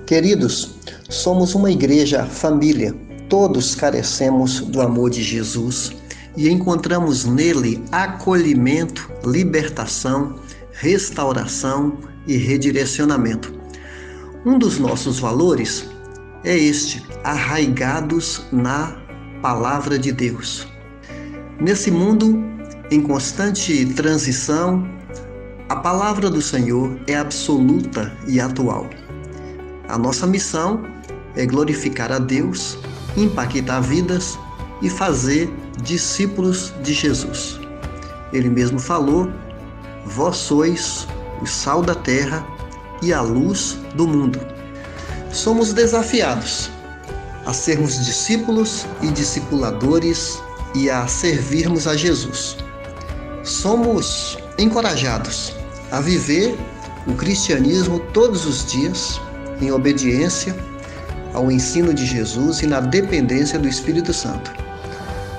Queridos, somos uma igreja família. Todos carecemos do amor de Jesus e encontramos nele acolhimento, libertação, restauração e redirecionamento. Um dos nossos valores é este: arraigados na palavra de Deus. Nesse mundo em constante transição, a palavra do Senhor é absoluta e atual. A nossa missão é glorificar a Deus, impactar vidas e fazer discípulos de Jesus. Ele mesmo falou: vós sois o sal da terra e a luz do mundo. Somos desafiados a sermos discípulos e discipuladores e a servirmos a Jesus. Somos encorajados a viver o cristianismo todos os dias em obediência ao ensino de Jesus e na dependência do Espírito Santo,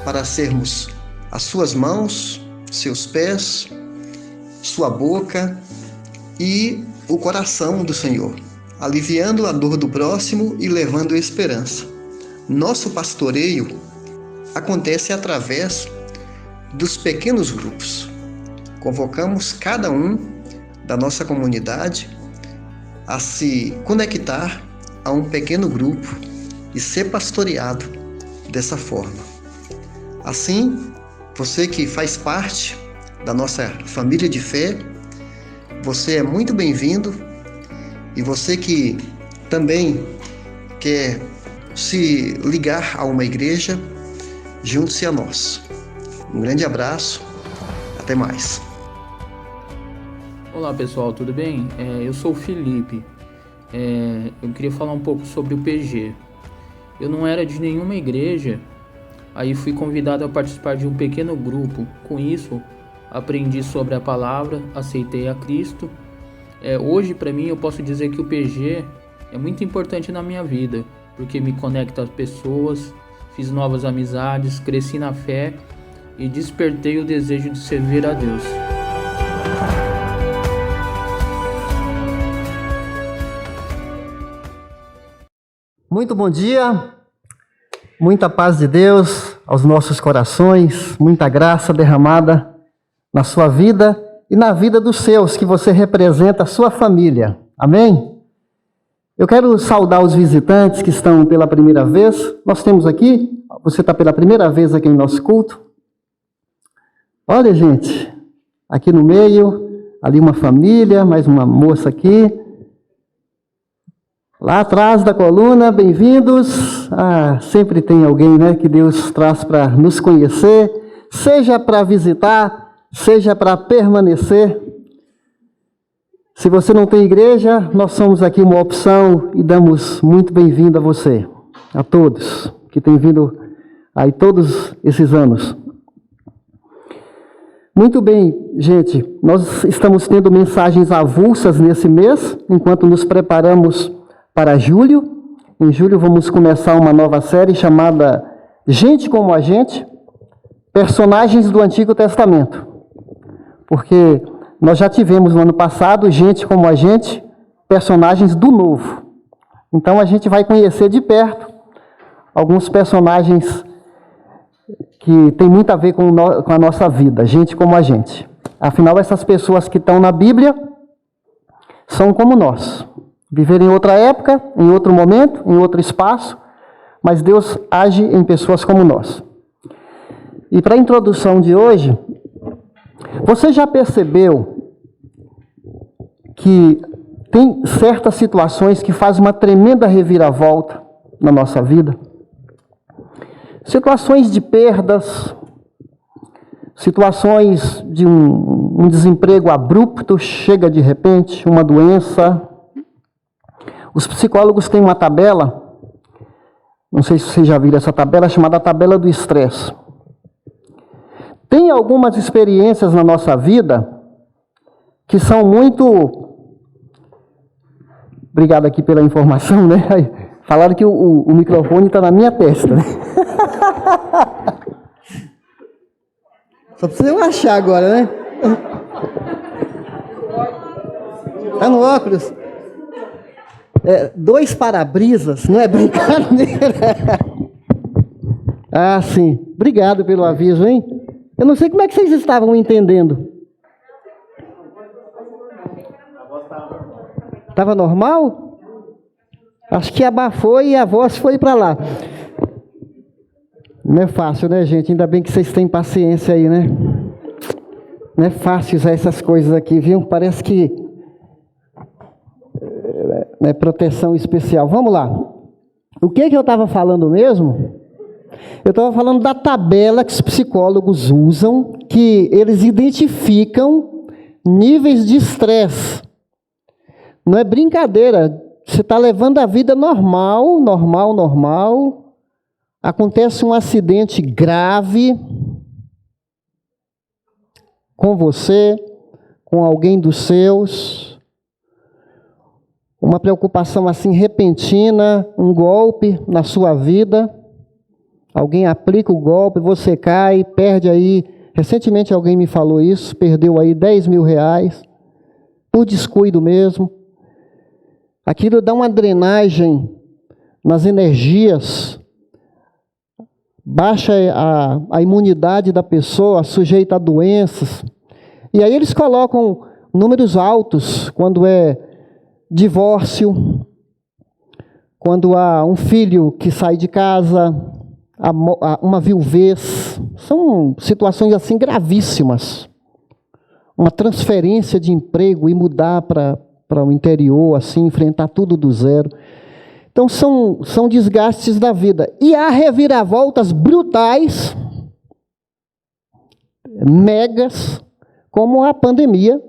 para sermos as suas mãos, seus pés, sua boca e o coração do Senhor, aliviando a dor do próximo e levando esperança. Nosso pastoreio acontece através dos pequenos grupos. Convocamos cada um da nossa comunidade a se conectar a um pequeno grupo e ser pastoreado dessa forma. Assim, você que faz parte da nossa família de fé, você é muito bem-vindo, e você que também quer se ligar a uma igreja, junte-se a nós. Um grande abraço, até mais. Olá pessoal, tudo bem? Eu sou o Felipe. Eu queria falar um pouco sobre o PG. Eu não era de nenhuma igreja, aí fui convidado a participar de um pequeno grupo. Com isso, aprendi sobre a palavra, aceitei a Cristo. Hoje, para mim, eu posso dizer que o PG é muito importante na minha vida, porque me conecta às pessoas, fiz novas amizades, cresci na fé e despertei o desejo de servir a Deus. Muito bom dia, muita paz de Deus aos nossos corações, muita graça derramada na sua vida e na vida dos seus, que você representa a sua família. Amém? Eu quero saudar os visitantes que estão pela primeira vez. Nós temos aqui, você está pela primeira vez aqui no nosso culto. Olha, gente, aqui no meio, ali uma família, mais uma moça aqui. Lá atrás da coluna, bem-vindos. Sempre tem alguém, né, que Deus traz para nos conhecer, seja para visitar, seja para permanecer. Se você não tem igreja, nós somos aqui uma opção e damos muito bem-vindo a você, a todos que têm vindo aí todos esses anos. Muito bem, gente, nós estamos tendo mensagens avulsas nesse mês, enquanto nos preparamos para julho. Em julho vamos começar uma nova série chamada Gente como a Gente, Personagens do Antigo Testamento. Porque nós já tivemos no ano passado Gente como a Gente, Personagens do Novo. Então a gente vai conhecer de perto alguns personagens que tem muito a ver com a nossa vida, gente como a gente. Afinal, essas pessoas que estão na Bíblia são como nós. Viver em outra época, em outro momento, em outro espaço, mas Deus age em pessoas como nós. E para a introdução de hoje, você já percebeu que tem certas situações que fazem uma tremenda reviravolta na nossa vida? Situações de perdas, situações de um desemprego abrupto, chega de repente, uma doença. Os psicólogos têm uma tabela, não sei se vocês já viram essa tabela, chamada tabela do estresse. Tem algumas experiências na nossa vida que são muito... Obrigado aqui pela informação, né? Falaram que o microfone está na minha testa, né? Só precisa eu achar agora, né? Está no óculos. 2 para-brisas, não é brincadeira? Ah, sim. Obrigado pelo aviso, hein? Eu não sei como é que vocês estavam entendendo. Estava normal? Acho que abafou e a voz foi para lá. Não é fácil, né, gente? Ainda bem que vocês têm paciência aí, né? Não é fácil usar essas coisas aqui, viu? Parece que é proteção especial. Vamos lá. O que eu estava falando mesmo? Eu estava falando da tabela que os psicólogos usam, que eles identificam níveis de estresse. Não é brincadeira. Você está levando a vida normal. Acontece um acidente grave com você, com alguém dos seus. Uma preocupação assim repentina, um golpe na sua vida. Alguém aplica o golpe, você cai, perde aí. Recentemente alguém me falou isso, perdeu aí 10 mil reais, por descuido mesmo. Aquilo dá uma drenagem nas energias, baixa a imunidade da pessoa, sujeita a doenças. E aí eles colocam números altos quando é divórcio, quando há um filho que sai de casa, uma viuvez. São situações assim gravíssimas. Uma transferência de emprego e mudar para o interior, assim, enfrentar tudo do zero. Então, são desgastes da vida. E há reviravoltas brutais, megas, como a pandemia,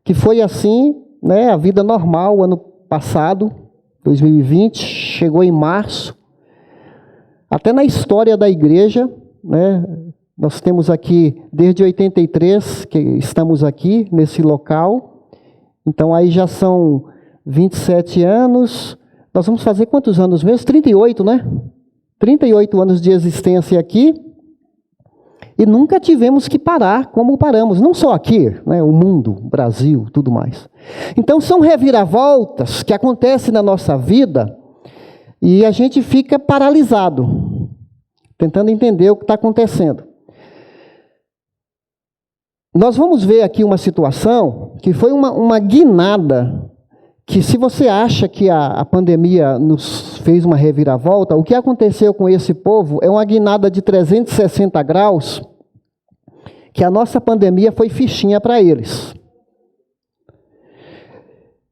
que foi assim, né, a vida normal, ano passado, 2020, chegou em março. Até na história da igreja, né, nós temos aqui, desde 83, que estamos aqui, nesse local. Então, aí já são 27 anos. Nós vamos fazer quantos anos mesmo? 38, né? 38 anos de existência aqui. E nunca tivemos que parar como paramos. Não só aqui, né? O mundo, o Brasil, tudo mais. Então, são reviravoltas que acontecem na nossa vida e a gente fica paralisado, tentando entender o que está acontecendo. Nós vamos ver aqui uma situação que foi uma guinada, que se você acha que a pandemia nos fez uma reviravolta, o que aconteceu com esse povo é uma guinada de 360 graus, que a nossa pandemia foi fichinha para eles.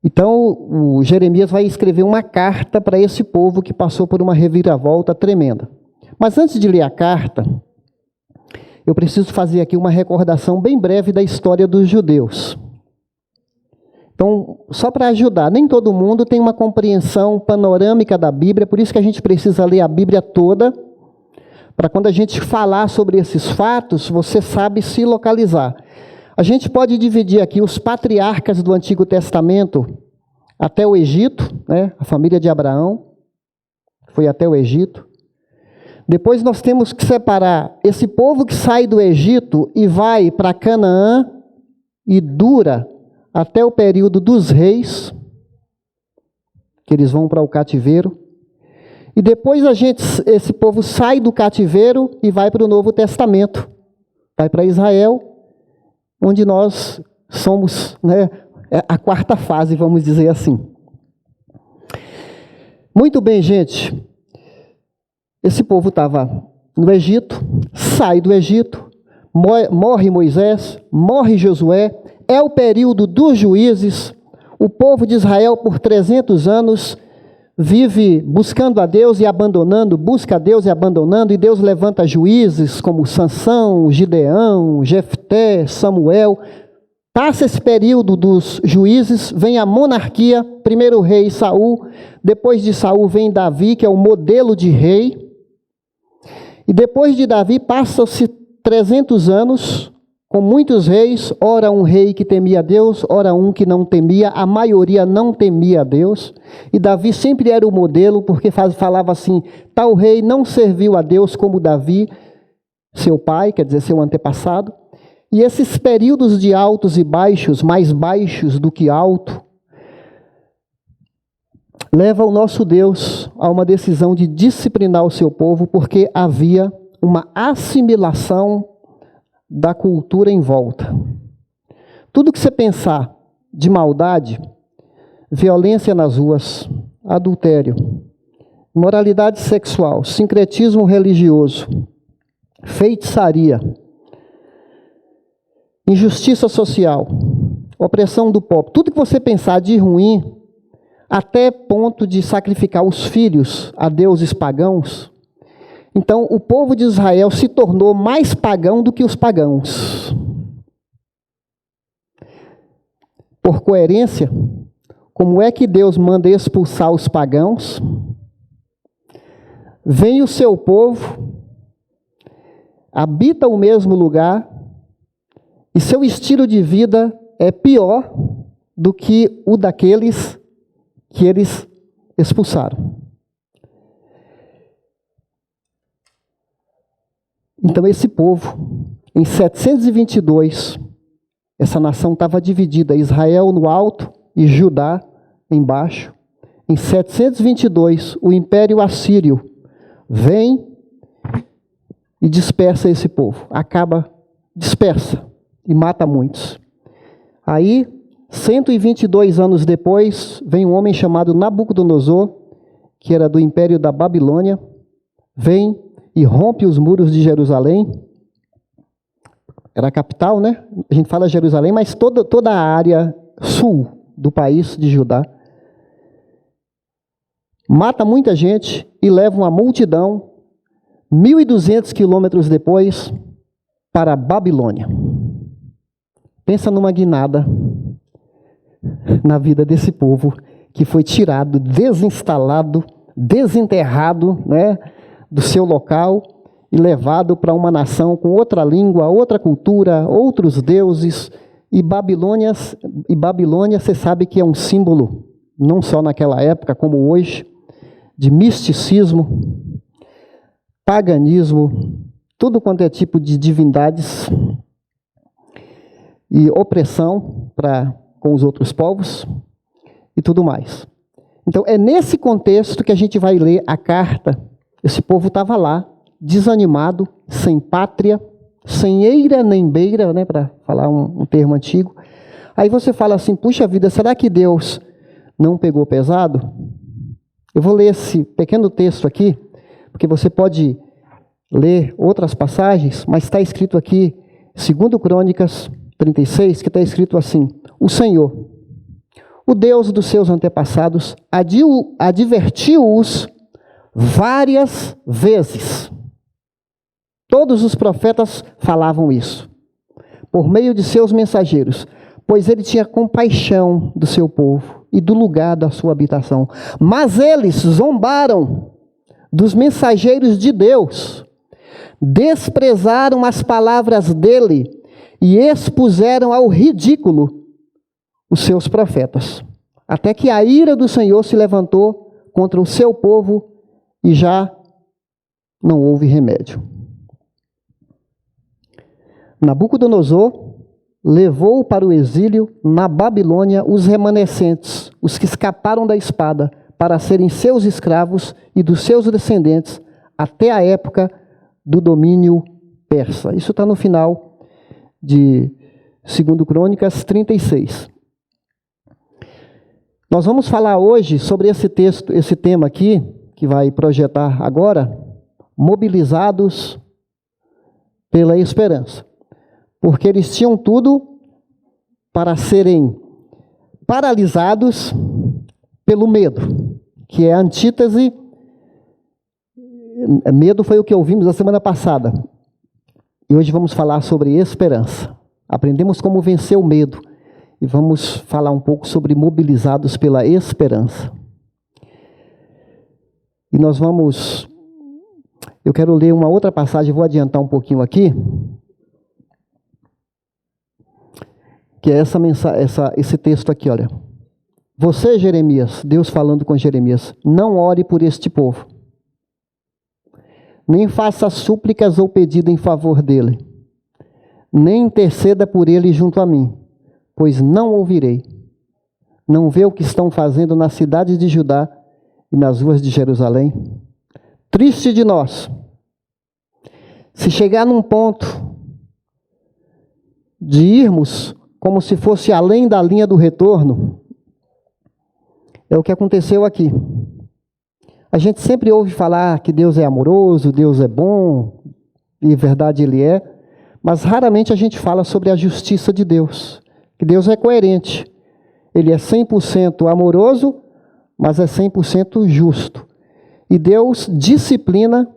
Então, o Jeremias vai escrever uma carta para esse povo que passou por uma reviravolta tremenda. Mas antes de ler a carta, eu preciso fazer aqui uma recordação bem breve da história dos judeus. Então, só para ajudar, nem todo mundo tem uma compreensão panorâmica da Bíblia, por isso que a gente precisa ler a Bíblia toda, para quando a gente falar sobre esses fatos, você sabe se localizar. A gente pode dividir aqui os patriarcas do Antigo Testamento até o Egito, né? A família de Abraão foi até o Egito. Depois nós temos que separar esse povo que sai do Egito e vai para Canaã e dura até o período dos reis, que eles vão para o cativeiro. E depois esse povo sai do cativeiro e vai para o Novo Testamento. Vai para Israel, onde nós somos, né, a quarta fase, vamos dizer assim. Muito bem, gente. Esse povo estava no Egito, sai do Egito, morre Moisés, morre Josué, é o período dos juízes. O povo de Israel, por 300 anos, vive buscando a Deus e abandonando, busca a Deus e abandonando, e Deus levanta juízes como Sansão, Gideão, Jefté, Samuel. Passa esse período dos juízes, vem a monarquia, primeiro rei Saul, depois de Saul vem Davi, que é o modelo de rei, e depois de Davi passam-se 300 anos, com muitos reis, ora um rei que temia a Deus, ora um que não temia, a maioria não temia a Deus, e Davi sempre era o modelo, porque falava assim, tal rei não serviu a Deus como Davi, seu pai, quer dizer, seu antepassado. E esses períodos de altos e baixos, mais baixos do que alto, leva o nosso Deus a uma decisão de disciplinar o seu povo, porque havia uma assimilação da cultura em volta. Tudo que você pensar de maldade, violência nas ruas, adultério, imoralidade sexual, sincretismo religioso, feitiçaria, injustiça social, opressão do pobre, tudo que você pensar de ruim, até ponto de sacrificar os filhos a deuses pagãos. Então, o povo de Israel se tornou mais pagão do que os pagãos. Por coerência, como é que Deus manda expulsar os pagãos? Vem o seu povo, habita o mesmo lugar, e seu estilo de vida é pior do que o daqueles que eles expulsaram. Então esse povo, em 722, essa nação estava dividida, Israel no alto e Judá embaixo. Em 722, o Império Assírio vem e dispersa esse povo. Dispersa e mata muitos. Aí, 122 anos depois, vem um homem chamado Nabucodonosor, que era do Império da Babilônia, vem e rompe os muros de Jerusalém. Era a capital, né? A gente fala Jerusalém, mas toda a área sul do país de Judá. Mata muita gente e leva uma multidão, 1.200 quilômetros depois, para a Babilônia. Pensa numa guinada na vida desse povo que foi tirado, desinstalado, desenterrado, né, do seu local e levado para uma nação com outra língua, outra cultura, outros deuses. E Babilônia, você sabe que é um símbolo, não só naquela época como hoje, de misticismo, paganismo, tudo quanto é tipo de divindades e opressão com os outros povos e tudo mais. Então, é nesse contexto que a gente vai ler a carta. Esse povo estava lá, desanimado, sem pátria, sem eira nem beira, né, para falar um termo antigo. Aí você fala assim, puxa vida, será que Deus não pegou pesado? Eu vou ler esse pequeno texto aqui, porque você pode ler outras passagens, mas está escrito aqui, 2 Crônicas 36, que está escrito assim: o Senhor, o Deus dos seus antepassados, advertiu-os várias vezes. Todos os profetas falavam isso, por meio de seus mensageiros, pois ele tinha compaixão do seu povo e do lugar da sua habitação. Mas eles zombaram dos mensageiros de Deus, desprezaram as palavras dele e expuseram ao ridículo os seus profetas, até que a ira do Senhor se levantou contra o seu povo e já não houve remédio. Nabucodonosor levou para o exílio na Babilônia os remanescentes, os que escaparam da espada, para serem seus escravos e dos seus descendentes até a época do domínio persa. Isso está no final de 2 Crônicas 36. Nós vamos falar hoje sobre esse texto, esse tema aqui, que vai projetar agora, mobilizados pela esperança. Porque eles tinham tudo para serem paralisados pelo medo, que é a antítese. Medo foi o que ouvimos na semana passada. E hoje vamos falar sobre esperança. Aprendemos como vencer o medo. E vamos falar um pouco sobre mobilizados pela esperança. E nós vamos... Eu quero ler uma outra passagem, vou adiantar um pouquinho aqui. Que é esse texto aqui, olha. Você, Jeremias, Deus falando com Jeremias, não ore por este povo, nem faça súplicas ou pedido em favor dele, nem interceda por ele junto a mim, pois não ouvirei. Não vê o que estão fazendo na cidade de Judá e nas ruas de Jerusalém. Triste de nós, se chegar num ponto de irmos como se fosse além da linha do retorno, é o que aconteceu aqui. A gente sempre ouve falar que Deus é amoroso, Deus é bom, e verdade Ele é, mas raramente a gente fala sobre a justiça de Deus, que Deus é coerente. Ele é 100% amoroso, mas é 100% justo. E Deus disciplina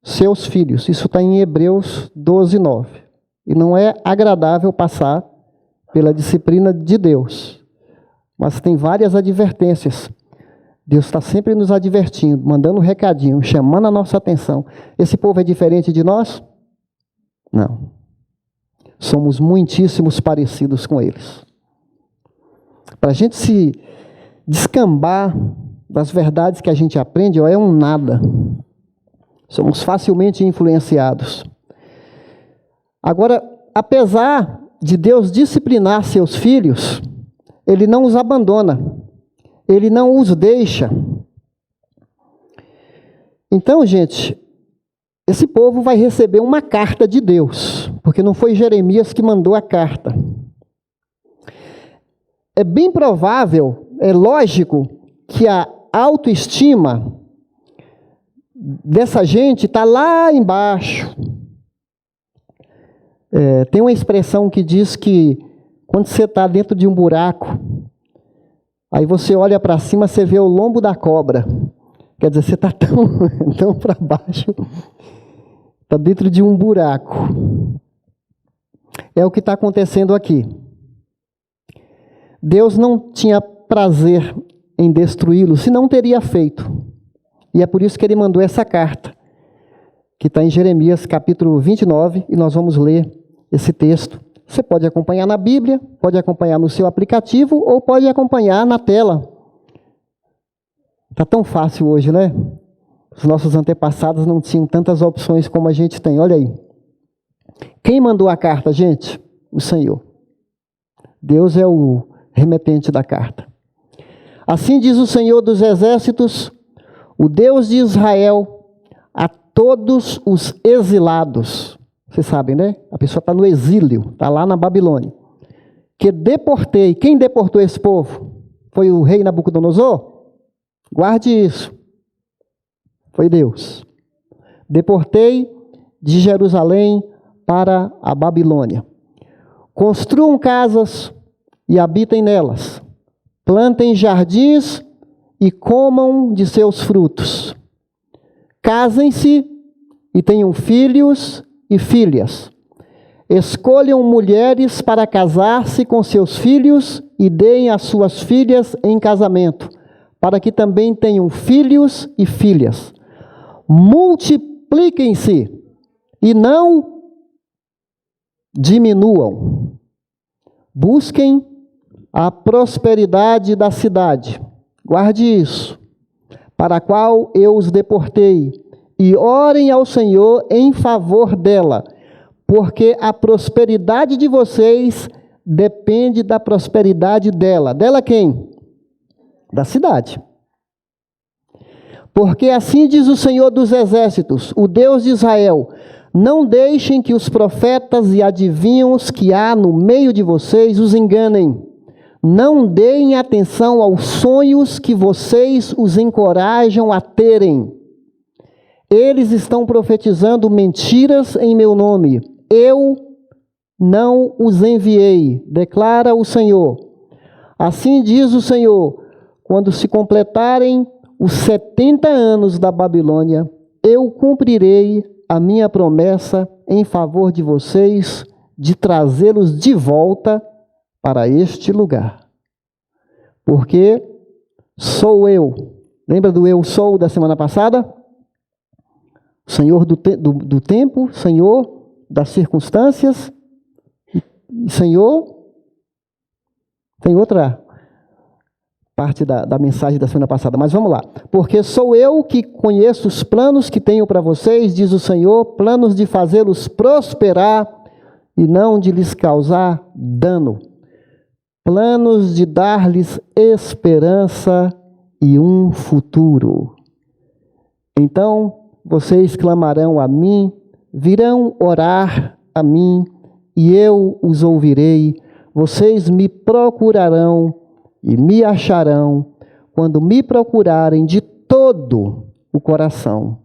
seus filhos. Isso está em Hebreus 12:9. E não é agradável passar pela disciplina de Deus. Mas tem várias advertências. Deus está sempre nos advertindo, mandando um recadinho, chamando a nossa atenção. Esse povo é diferente de nós? Não. Somos muitíssimos parecidos com eles. Para a gente se descambar das verdades que a gente aprende, é um nada. Somos facilmente influenciados. Agora, apesar de Deus disciplinar seus filhos, Ele não os abandona. Ele não os deixa. Então, gente, esse povo vai receber uma carta de Deus, porque não foi Jeremias que mandou a carta. É bem provável, é lógico, que a autoestima dessa gente está lá embaixo. Tem uma expressão que diz que quando você está dentro de um buraco, aí você olha para cima, você vê o lombo da cobra. Quer dizer, você está tão para baixo, está dentro de um buraco. É o que está acontecendo aqui. Deus não tinha prazer em destruí-los, senão teria feito. E é por isso que Ele mandou essa carta, que está em Jeremias capítulo 29, e nós vamos ler esse texto. Você pode acompanhar na Bíblia, pode acompanhar no seu aplicativo, ou pode acompanhar na tela. Está tão fácil hoje, né? Os nossos antepassados não tinham tantas opções como a gente tem. Olha aí. Quem mandou a carta, gente? O Senhor. Deus é o remetente da carta. Assim diz o Senhor dos Exércitos, o Deus de Israel, a todos os exilados. Vocês sabem, né? A pessoa está no exílio, está lá na Babilônia. Que deportei. Quem deportou esse povo? Foi o rei Nabucodonosor? Guarde isso. Foi Deus. Deportei de Jerusalém para a Babilônia. Construam casas e habitem nelas. Plantem jardins e comam de seus frutos. Casem-se e tenham filhos e filhas. Escolham mulheres para casar-se com seus filhos e deem as suas filhas em casamento, para que também tenham filhos e filhas. Multipliquem-se e não diminuam. Busquem a prosperidade da cidade. Guarde isso, para a qual eu os deportei, e orem ao Senhor em favor dela, porque a prosperidade de vocês depende da prosperidade dela. Dela quem? Da cidade. Porque assim diz o Senhor dos Exércitos, o Deus de Israel: não deixem que os profetas e adivinhos que há no meio de vocês os enganem. Não deem atenção aos sonhos que vocês os encorajam a terem. Eles estão profetizando mentiras em meu nome. Eu não os enviei, declara o Senhor. Assim diz o Senhor: quando se completarem os 70 anos da Babilônia, eu cumprirei a minha promessa em favor de vocês, de trazê-los de volta para este lugar. Porque sou eu. Lembra do eu sou da semana passada? Senhor do tempo, Senhor das circunstâncias, e Senhor, tem outra parte da mensagem da semana passada, mas vamos lá. Porque sou eu que conheço os planos que tenho para vocês, diz o Senhor, planos de fazê-los prosperar e não de lhes causar dano. Planos de dar-lhes esperança e um futuro. Então vocês clamarão a mim, virão orar a mim, e eu os ouvirei. Vocês me procurarão e me acharão quando me procurarem de todo o coração.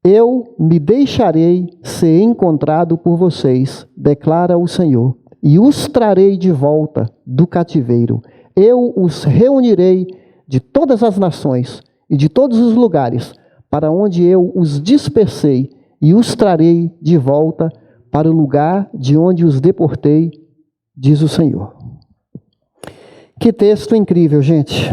Eu me deixarei ser encontrado por vocês, declara o Senhor, e os trarei de volta do cativeiro. Eu os reunirei de todas as nações e de todos os lugares para onde eu os dispersei, e os trarei de volta para o lugar de onde os deportei, diz o Senhor. Que texto incrível, gente.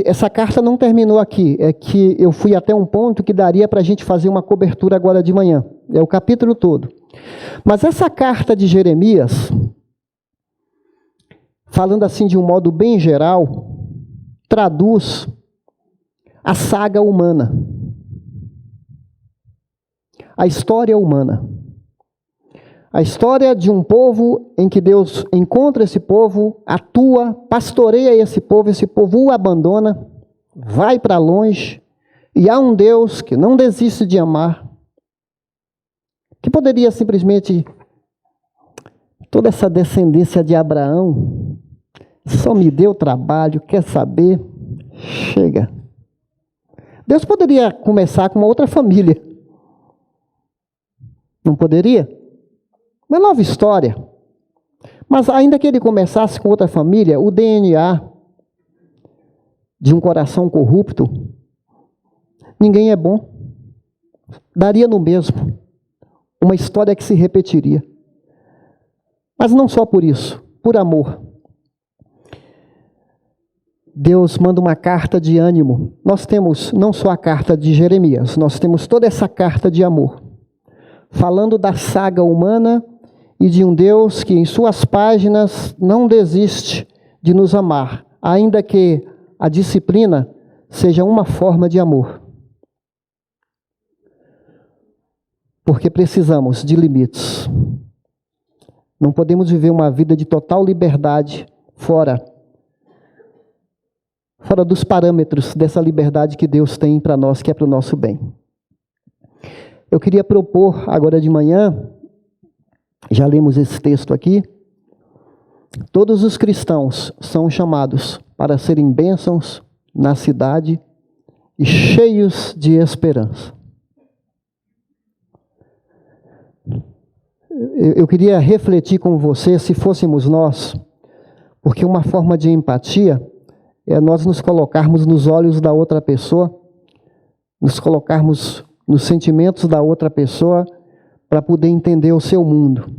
Essa carta não terminou aqui, é que eu fui até um ponto que daria para a gente fazer uma cobertura agora de manhã, é o capítulo todo. Mas essa carta de Jeremias, falando assim de um modo bem geral, traduz a saga humana, a história humana. A história de um povo em que Deus encontra esse povo, atua, pastoreia esse povo o abandona, vai para longe, e há um Deus que não desiste de amar, que poderia simplesmente, toda essa descendência de Abraão, só me deu trabalho, quer saber? Chega. Deus poderia começar com uma outra família. Não poderia? Uma nova história. Mas ainda que ele começasse com outra família, o DNA de um coração corrupto, ninguém é bom. Daria no mesmo. Uma história que se repetiria. Mas não só por isso, por amor. Deus manda uma carta de ânimo. Nós temos não só a carta de Jeremias, nós temos toda essa carta de amor, falando da saga humana e de um Deus que em suas páginas não desiste de nos amar, ainda que a disciplina seja uma forma de amor. Porque precisamos de limites. Não podemos viver uma vida de total liberdade fora dos parâmetros dessa liberdade que Deus tem para nós, que é para o nosso bem. Eu queria propor agora de manhã, já lemos esse texto aqui, todos os cristãos são chamados para serem bênçãos na cidade e cheios de esperança. Eu queria refletir com você, se fôssemos nós, porque uma forma de empatia é nós nos colocarmos nos olhos da outra pessoa, nos colocarmos nos sentimentos da outra pessoa para poder entender o seu mundo.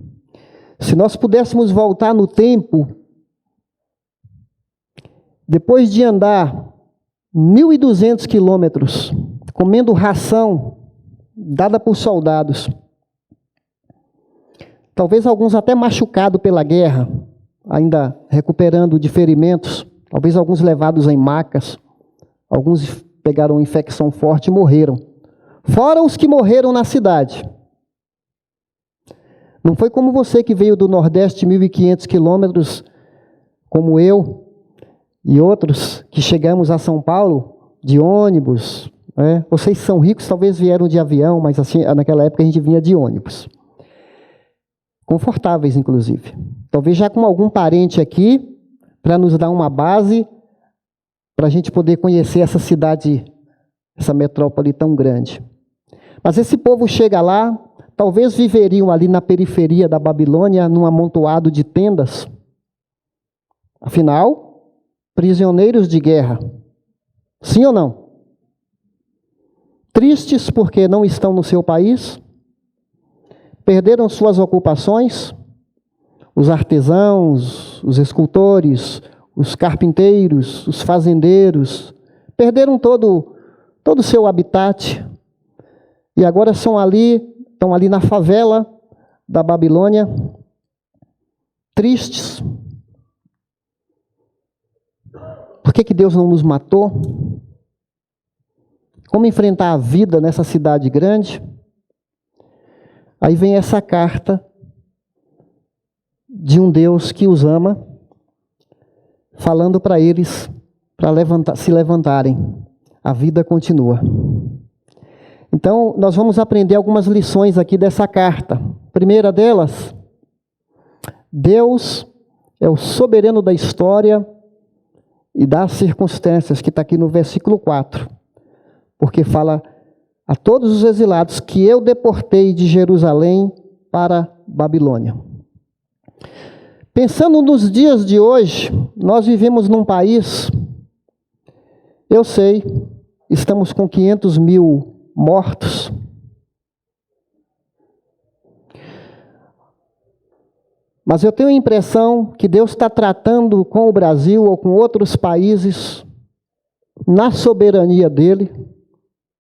Se nós pudéssemos voltar no tempo, depois de andar 1.200 quilômetros, comendo ração dada por soldados, talvez alguns até machucados pela guerra, ainda recuperando de ferimentos, talvez alguns levados em macas, alguns pegaram infecção forte e morreram. Fora os que morreram na cidade. Não foi como você que veio do Nordeste 1.500 quilômetros, como eu e outros que chegamos a São Paulo de ônibus. Né? Vocês são ricos, talvez vieram de avião, mas assim, naquela época a gente vinha de ônibus. Confortáveis, inclusive. Talvez já com algum parente aqui, para nos dar uma base, para a gente poder conhecer essa cidade, essa metrópole tão grande. Mas esse povo chega lá, talvez viveriam ali na periferia da Babilônia, num amontoado de tendas. Afinal, prisioneiros de guerra. Sim ou não? Tristes porque não estão no seu país, perderam suas ocupações, os artesãos, os escultores, os carpinteiros, os fazendeiros, perderam todo o seu habitat, e agora estão ali na favela da Babilônia, tristes. Por que Deus não nos matou? Como enfrentar a vida nessa cidade grande? Aí vem essa carta de um Deus que os ama, falando para eles para se levantarem. A vida continua. Então, nós vamos aprender algumas lições aqui dessa carta. Primeira delas, Deus é o soberano da história e das circunstâncias, que está aqui no versículo 4. Porque fala a todos os exilados que eu deportei de Jerusalém para Babilônia. Pensando nos dias de hoje, nós vivemos num país, eu sei, estamos com 500 mil mortos. Mas eu tenho a impressão que Deus está tratando com o Brasil ou com outros países, na soberania dele,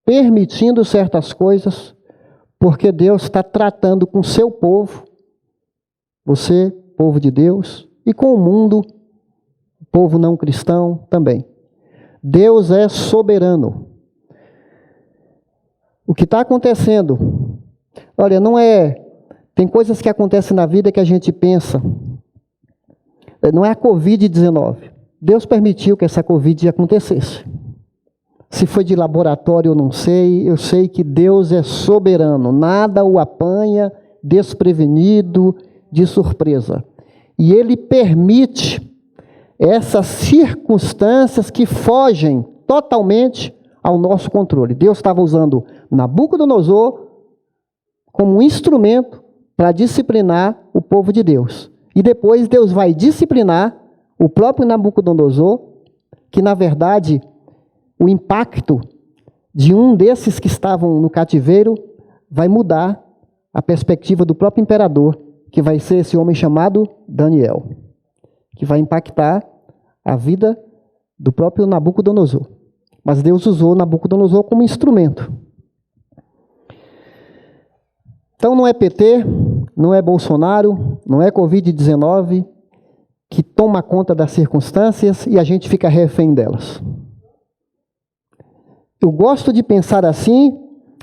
permitindo certas coisas, porque Deus está tratando com o seu povo, você, povo de Deus, e com o mundo, povo não cristão também. Deus é soberano. O que está acontecendo, olha, não é... Tem coisas que acontecem na vida que a gente pensa, não é a Covid-19. Deus permitiu que essa Covid acontecesse. Se foi de laboratório, eu não sei. Eu sei que Deus é soberano. Nada o apanha desprevenido, de surpresa. E Ele permite essas circunstâncias que fogem totalmente ao nosso controle. Deus estava usando Nabucodonosor como um instrumento para disciplinar o povo de Deus. E depois Deus vai disciplinar o próprio Nabucodonosor, que na verdade o impacto de um desses que estavam no cativeiro vai mudar a perspectiva do próprio imperador, que vai ser esse homem chamado Daniel, que vai impactar a vida do próprio Nabucodonosor. Mas Deus usou Nabucodonosor como instrumento. Então não é PT, não é Bolsonaro, não é Covid-19 que toma conta das circunstâncias e a gente fica refém delas. Eu gosto de pensar assim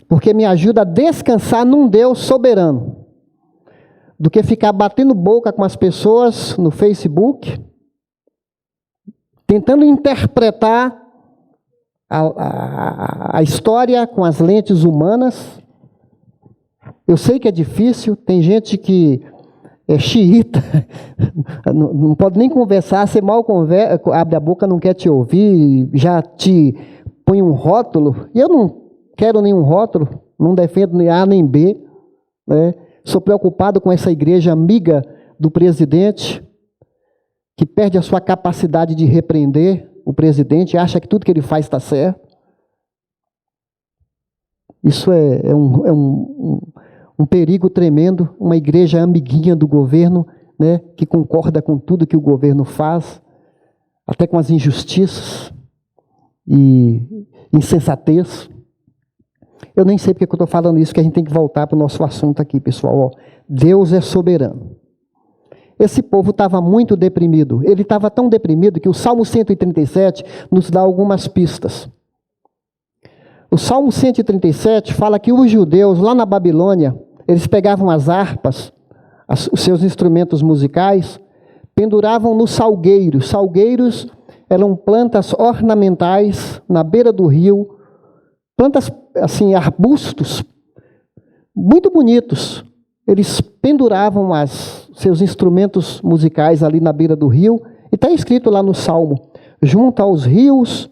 porque me ajuda a descansar num Deus soberano, do que ficar batendo boca com as pessoas no Facebook, tentando interpretar a história com as lentes humanas. Eu sei que é difícil, tem gente que é xiita, não pode nem conversar, você mal abre a boca, não quer te ouvir, já te põe um rótulo, e eu não quero nenhum rótulo, não defendo nem A nem B, né? Sou preocupado com essa igreja amiga do presidente, que perde a sua capacidade de repreender o presidente, acha que tudo que ele faz está certo. Isso é um perigo tremendo, uma igreja amiguinha do governo, né, que concorda com tudo que o governo faz, até com as injustiças e insensatez. Eu nem sei porque eu estou falando isso, que a gente tem que voltar para o nosso assunto aqui, pessoal. Ó, Deus é soberano. Esse povo estava muito deprimido. Ele estava tão deprimido que o Salmo 137 nos dá algumas pistas. O Salmo 137 fala que os judeus, lá na Babilônia, eles pegavam as harpas, os seus instrumentos musicais, penduravam nos salgueiros. Salgueiros eram plantas ornamentais na beira do rio, plantas, assim, arbustos, muito bonitos. Eles penduravam seus instrumentos musicais ali na beira do rio, e está escrito lá no Salmo: junto aos rios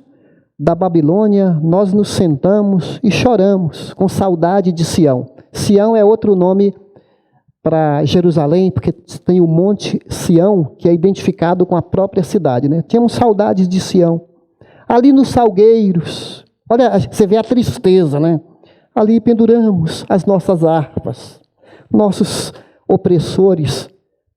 da Babilônia, nós nos sentamos e choramos com saudade de Sião. Sião é outro nome para Jerusalém, porque tem o Monte Sião, que é identificado com a própria cidade, né? Tínhamos saudades de Sião. Ali nos salgueiros, olha, você vê a tristeza, né? Ali penduramos as nossas harpas. Nossos opressores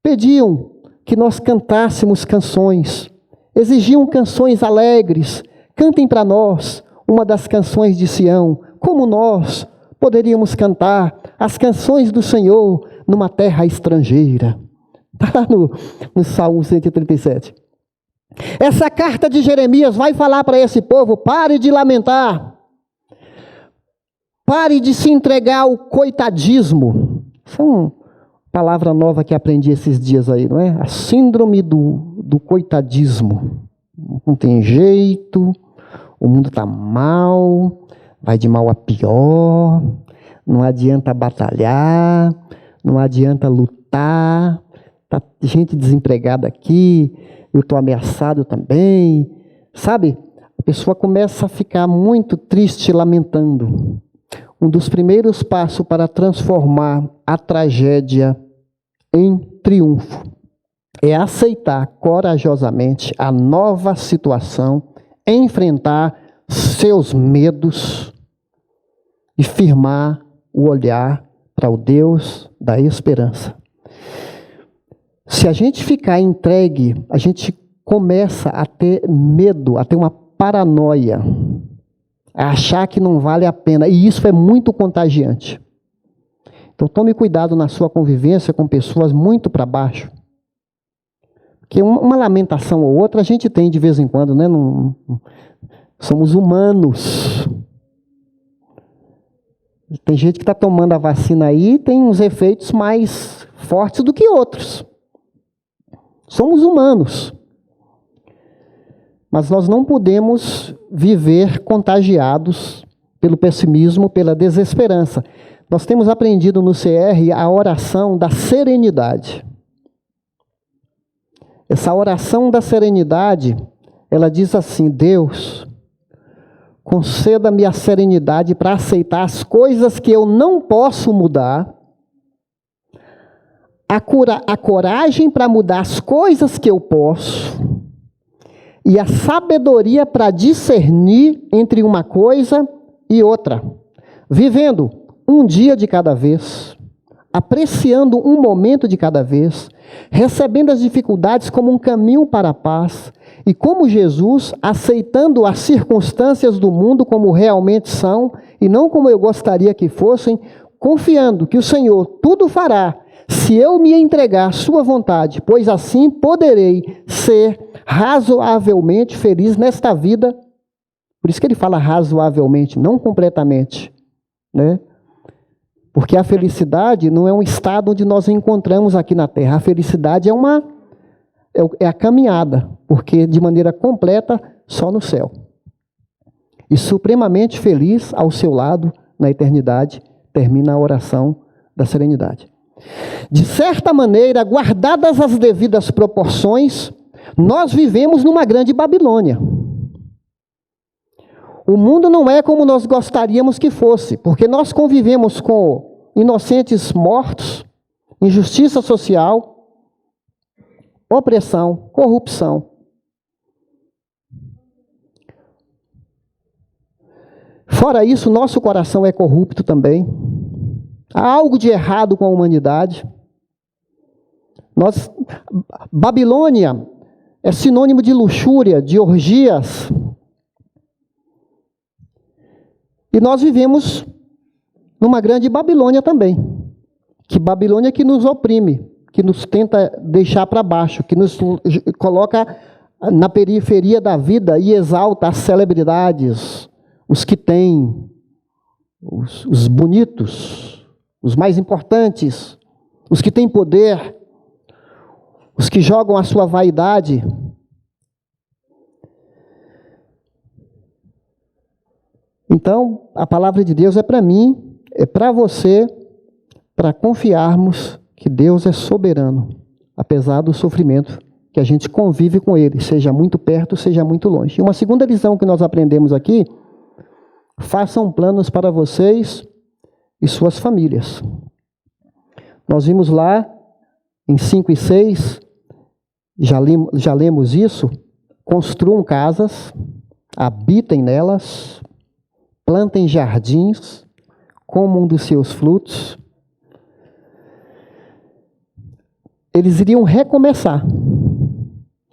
pediam que nós cantássemos canções, exigiam canções alegres. Cantem para nós uma das canções de Sião, como nós poderíamos cantar as canções do Senhor numa terra estrangeira. Está lá no Salmo 137. Essa carta de Jeremias vai falar para esse povo: pare de lamentar, pare de se entregar ao coitadismo. palavra nova que aprendi esses dias aí, não é? A síndrome do coitadismo. Não tem jeito, o mundo está mal, vai de mal a pior, não adianta batalhar, não adianta lutar, tá gente desempregada aqui, eu estou ameaçado também, sabe? A pessoa começa a ficar muito triste, lamentando. Um dos primeiros passos para transformar a tragédia em triunfo é aceitar corajosamente a nova situação, enfrentar seus medos e firmar o olhar para o Deus da esperança. Se a gente ficar entregue, a gente começa a ter medo, a ter uma paranoia, a achar que não vale a pena, e isso é muito contagiante. Então tome cuidado na sua convivência com pessoas muito para baixo, porque uma lamentação ou outra a gente tem de vez em quando, né? Somos humanos. Tem gente que está tomando a vacina aí e tem uns efeitos mais fortes do que outros. Somos humanos. Mas nós não podemos viver contagiados pelo pessimismo, pela desesperança. Nós temos aprendido no CR a oração da serenidade. Essa oração da serenidade, ela diz assim: Deus, conceda-me a serenidade para aceitar as coisas que eu não posso mudar, a coragem para mudar as coisas que eu posso, e a sabedoria para discernir entre uma coisa e outra, vivendo um dia de cada vez, apreciando um momento de cada vez, recebendo as dificuldades como um caminho para a paz, e como Jesus, aceitando as circunstâncias do mundo como realmente são, e não como eu gostaria que fossem, confiando que o Senhor tudo fará, se eu me entregar à sua vontade, pois assim poderei ser razoavelmente feliz nesta vida. Por isso que ele fala razoavelmente, não completamente, né? Porque a felicidade não é um estado onde nós encontramos aqui na Terra. A felicidade é a caminhada, porque de maneira completa, só no céu. E supremamente feliz ao seu lado, na eternidade, termina a oração da serenidade. De certa maneira, guardadas as devidas proporções, nós vivemos numa grande Babilônia. O mundo não é como nós gostaríamos que fosse, porque nós convivemos com inocentes mortos, injustiça social, opressão, corrupção. Fora isso, nosso coração é corrupto também. Há algo de errado com a humanidade. Babilônia é sinônimo de luxúria, de orgias. E nós vivemos numa grande Babilônia também. Que Babilônia que nos oprime, que nos tenta deixar para baixo, que nos coloca na periferia da vida e exalta as celebridades, os que têm, os bonitos, os mais importantes, os que têm poder, os que jogam a sua vaidade. Então, a palavra de Deus é para mim, é para você, para confiarmos que Deus é soberano, apesar do sofrimento que a gente convive com Ele, seja muito perto, seja muito longe. E uma segunda lição que nós aprendemos aqui: façam planos para vocês e suas famílias. Nós vimos lá, em 5 e 6, já lemos isso: construam casas, habitem nelas, plantem jardins, comam dos seus frutos. Eles iriam recomeçar.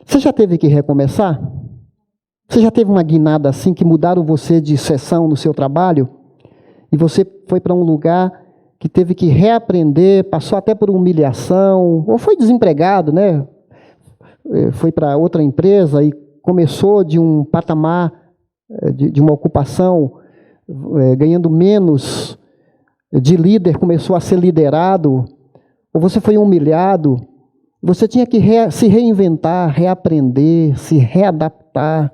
Você já teve que recomeçar? Você já teve uma guinada assim que mudaram você de seção no seu trabalho? E você foi para um lugar que teve que reaprender, passou até por humilhação, ou foi desempregado, né? Foi para outra empresa e começou de um patamar, de uma ocupação, ganhando menos de líder, começou a ser liderado, ou você foi humilhado, você tinha que se reinventar, reaprender, se readaptar.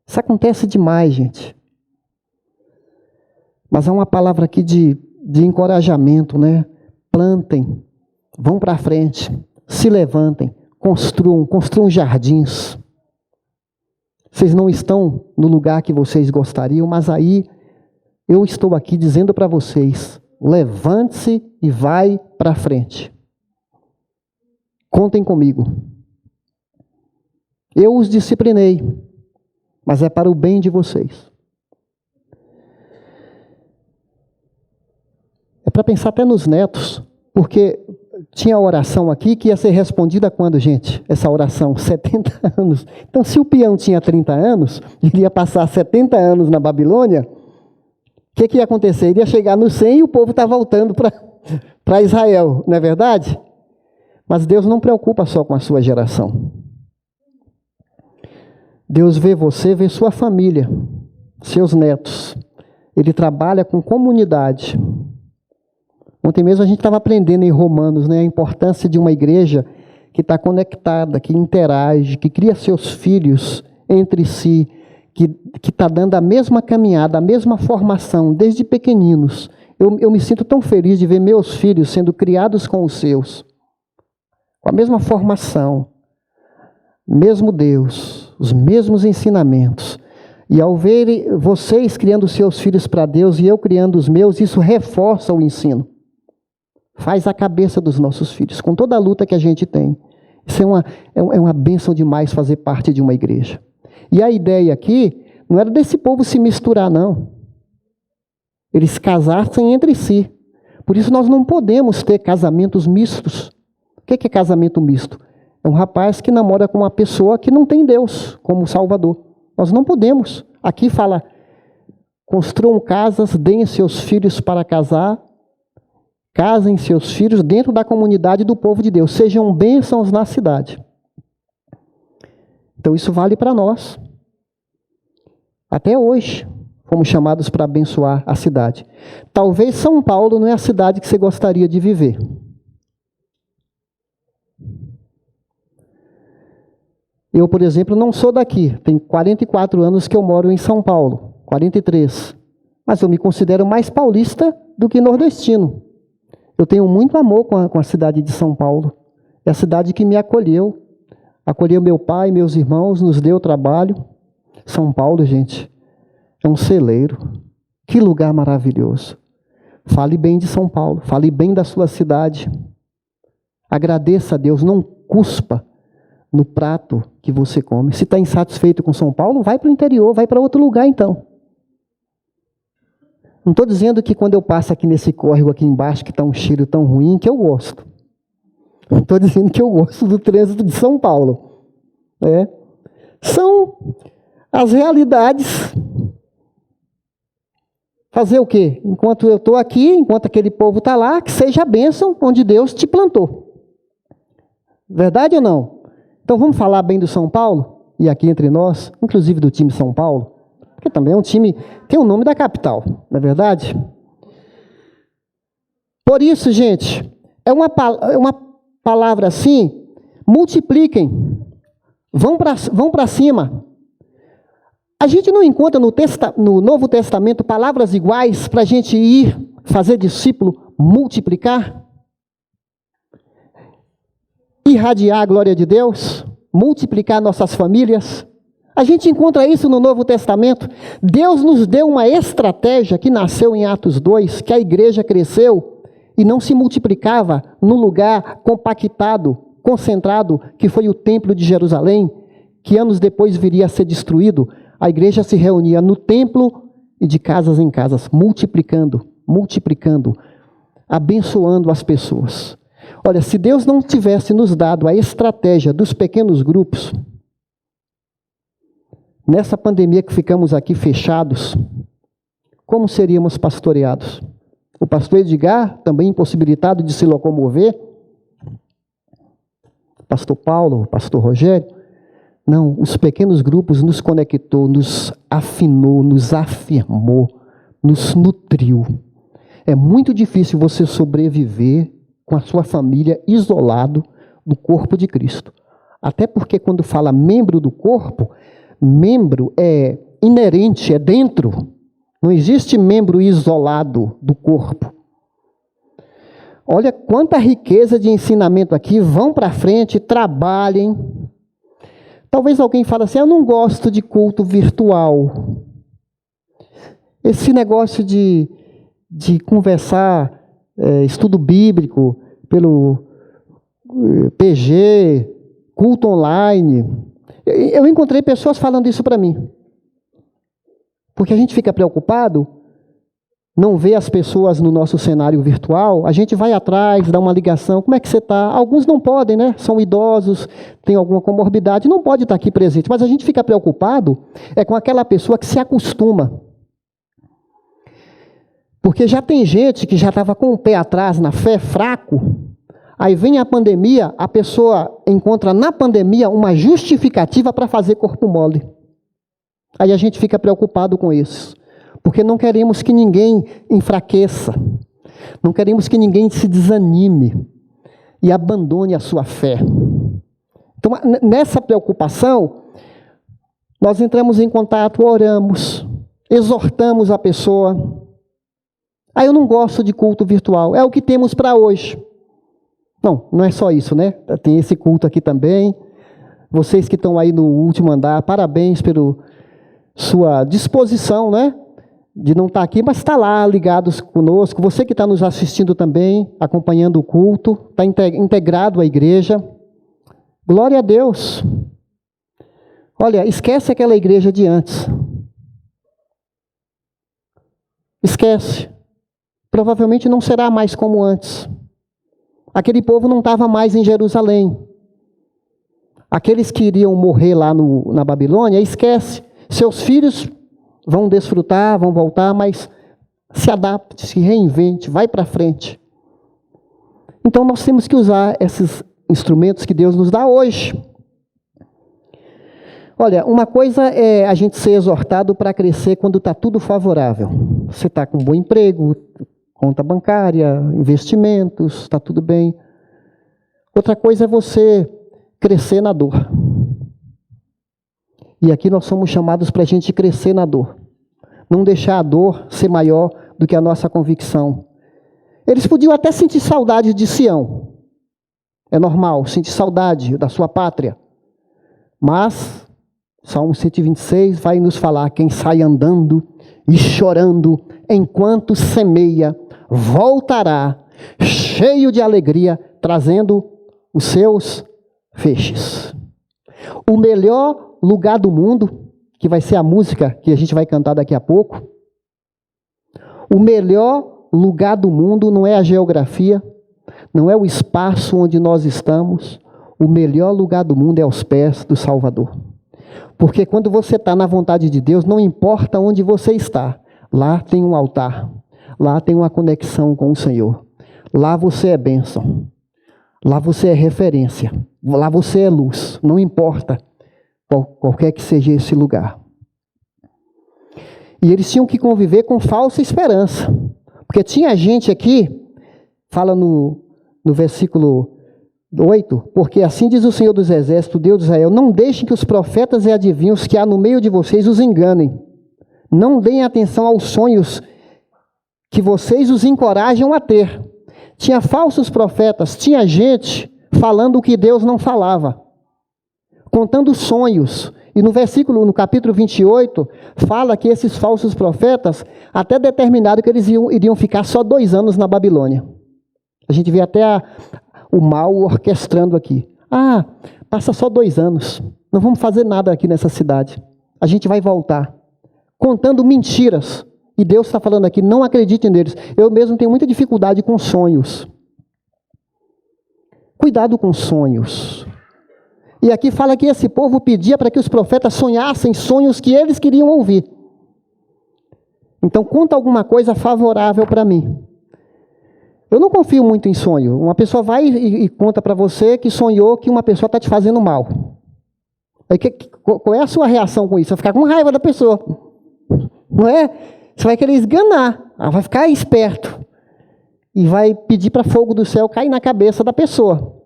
Isso acontece demais, gente. Mas há uma palavra aqui de encorajamento, né? Plantem, vão para frente, se levantem, construam jardins. Vocês não estão no lugar que vocês gostariam, mas aí eu estou aqui dizendo para vocês, levante-se e vai para frente. Contem comigo. Eu os disciplinei, mas é para o bem de vocês. É para pensar até nos netos, porque tinha a oração aqui que ia ser respondida quando, gente? Essa oração, 70 anos. Então, se o peão tinha 30 anos, ele ia passar 70 anos na Babilônia, o que ia acontecer? Ele ia chegar no 100 e o povo está voltando para Israel, não é verdade? Mas Deus não preocupa só com a sua geração. Deus vê você, vê sua família, seus netos. Ele trabalha com comunidade. Ontem mesmo a gente estava aprendendo em Romanos, né, a importância de uma igreja que está conectada, que interage, que cria seus filhos entre si, que está dando a mesma caminhada, a mesma formação, desde pequeninos. Eu me sinto tão feliz de ver meus filhos sendo criados com os seus, com a mesma formação, mesmo Deus, os mesmos ensinamentos. E ao ver vocês criando seus filhos para Deus e eu criando os meus, isso reforça o ensino. Faz a cabeça dos nossos filhos, com toda a luta que a gente tem. Isso é uma bênção demais fazer parte de uma igreja. E a ideia aqui não era desse povo se misturar, não. Eles casassem entre si. Por isso nós não podemos ter casamentos mistos. O que é casamento misto? É um rapaz que namora com uma pessoa que não tem Deus como Salvador. Nós não podemos. Aqui fala, construam casas, deem seus filhos para casar, casem seus filhos dentro da comunidade do povo de Deus. Sejam bênçãos na cidade. Então isso vale para nós. Até hoje, fomos chamados para abençoar a cidade. Talvez São Paulo não é a cidade que você gostaria de viver. Eu, por exemplo, não sou daqui. Tem 44 anos que eu moro em São Paulo. 43. Mas eu me considero mais paulista do que nordestino. Eu tenho muito amor com a cidade de São Paulo. É a cidade que me acolheu. Acolheu meu pai, meus irmãos, nos deu trabalho. São Paulo, gente, é um celeiro. Que lugar maravilhoso. Fale bem de São Paulo. Fale bem da sua cidade. Agradeça a Deus. Não cuspa no prato que você come. Se está insatisfeito com São Paulo, vai para o interior, vai para outro lugar então. Não estou dizendo que quando eu passo aqui nesse córrego aqui embaixo, que está um cheiro tão ruim, que eu gosto. Não estou dizendo que eu gosto do trânsito de São Paulo. São as realidades. Fazer o quê? Enquanto eu estou aqui, enquanto aquele povo está lá, que seja a bênção onde Deus te plantou. Verdade ou não? Então vamos falar bem do São Paulo? E aqui entre nós, inclusive do time São Paulo, porque também é um time, tem o nome da capital, não é verdade? Por isso, gente, é uma palavra assim, multipliquem, vão para cima. A gente não encontra no Novo Testamento palavras iguais para a gente ir fazer discípulo, multiplicar, irradiar a glória de Deus, multiplicar nossas famílias. A gente encontra isso no Novo Testamento. Deus nos deu uma estratégia que nasceu em Atos 2, que a igreja cresceu e não se multiplicava no lugar compactado, concentrado, que foi o templo de Jerusalém, que anos depois viria a ser destruído. A igreja se reunia no templo e de casas em casas, multiplicando, abençoando as pessoas. Olha, se Deus não tivesse nos dado a estratégia dos pequenos grupos, nessa pandemia que ficamos aqui fechados, como seríamos pastoreados? O pastor Edgar, também impossibilitado de se locomover, pastor Paulo, pastor Rogério, não, os pequenos grupos nos conectou, nos afinou, nos afirmou, nos nutriu. É muito difícil você sobreviver com a sua família, isolado do corpo de Cristo. Até porque quando fala membro do corpo, membro é inerente, é dentro. Não existe membro isolado do corpo. Olha quanta riqueza de ensinamento aqui. Vão para frente, trabalhem. Talvez alguém fale assim, eu não gosto de culto virtual. Esse negócio de conversar, estudo bíblico, pelo PG, culto online. Eu encontrei pessoas falando isso para mim. Porque a gente fica preocupado, não vê as pessoas no nosso cenário virtual, a gente vai atrás, dá uma ligação, como é que você está? Alguns não podem, né? São idosos, têm alguma comorbidade, não pode estar aqui presente, mas a gente fica preocupado com aquela pessoa que se acostuma. Porque já tem gente que já estava com o pé atrás na fé, fraco, aí vem a pandemia, a pessoa encontra na pandemia uma justificativa para fazer corpo mole. Aí a gente fica preocupado com isso, porque não queremos que ninguém enfraqueça, não queremos que ninguém se desanime e abandone a sua fé. Então, nessa preocupação, nós entramos em contato, oramos, exortamos a pessoa. Ah, eu não gosto de culto virtual, é o que temos para hoje. Não é só isso, né? Tem esse culto aqui também. Vocês que estão aí no último andar, parabéns pela sua disposição, né? De não estar aqui, mas está lá ligados conosco. Você que está nos assistindo também, acompanhando o culto, está integrado à igreja. Glória a Deus. Olha, esquece aquela igreja de antes. Esquece. Provavelmente não será mais como antes. Aquele povo não estava mais em Jerusalém. Aqueles que iriam morrer lá na Babilônia, esquece. Seus filhos vão desfrutar, vão voltar, mas se adapte, se reinvente, vai para frente. Então nós temos que usar esses instrumentos que Deus nos dá hoje. Olha, uma coisa é a gente ser exortado para crescer quando está tudo favorável. Você está com um bom emprego, conta bancária, investimentos, está tudo bem. Outra coisa é você crescer na dor. E aqui nós somos chamados para a gente crescer na dor. Não deixar a dor ser maior do que a nossa convicção. Eles podiam até sentir saudade de Sião. É normal, sentir saudade da sua pátria. Mas, Salmo 126 vai nos falar, quem sai andando e chorando enquanto semeia, voltará cheio de alegria, trazendo os seus feixes. O melhor lugar do mundo, que vai ser a música que a gente vai cantar daqui a pouco. O melhor lugar do mundo não é a geografia, não é o espaço onde nós estamos. O melhor lugar do mundo é aos pés do Salvador. Porque quando você está na vontade de Deus, não importa onde você está, lá tem um altar, lá tem uma conexão com o Senhor. Lá você é bênção, lá você é referência, lá você é luz, não importa qualquer que seja esse lugar. E eles tinham que conviver com falsa esperança. Porque tinha gente aqui, fala no versículo 8, porque assim diz o Senhor dos Exércitos, Deus de Israel, não deixem que os profetas e adivinhos que há no meio de vocês os enganem. Não deem atenção aos sonhos que vocês os encorajam a ter. Tinha falsos profetas, tinha gente falando o que Deus não falava, contando sonhos. E no capítulo 28, fala que esses falsos profetas, até determinaram que eles iriam ficar só 2 anos na Babilônia. A gente vê até o mal orquestrando aqui. Ah, passa só 2 anos, não vamos fazer nada aqui nessa cidade. A gente vai voltar, contando mentiras. E Deus está falando aqui, não acreditem neles. Eu mesmo tenho muita dificuldade com sonhos. Cuidado com sonhos. E aqui fala que esse povo pedia para que os profetas sonhassem sonhos que eles queriam ouvir. Então, conta alguma coisa favorável para mim. Eu não confio muito em sonho. Uma pessoa vai e conta para você que sonhou que uma pessoa está te fazendo mal. Aí, qual é a sua reação com isso? Você vai ficar com raiva da pessoa. Não é? Você vai querer esganar. Vai ficar esperto. e vai pedir para fogo do céu cair na cabeça da pessoa.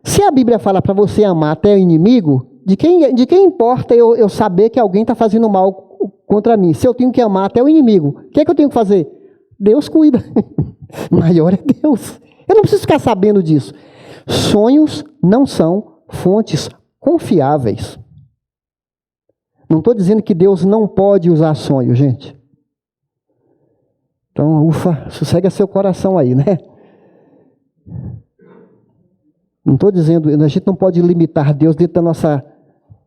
Se a Bíblia fala para você amar até o inimigo, de quem importa eu saber que alguém está fazendo mal contra mim? Se eu tenho que amar até o inimigo, o que é que eu tenho que fazer? Deus cuida. Maior é Deus. Eu não preciso ficar sabendo disso. Sonhos não são fontes confiáveis. Não estou dizendo que Deus não pode usar sonho, gente. Então, ufa, sossega seu coração aí, né? Não estou dizendo, a gente não pode limitar Deus dentro da nossa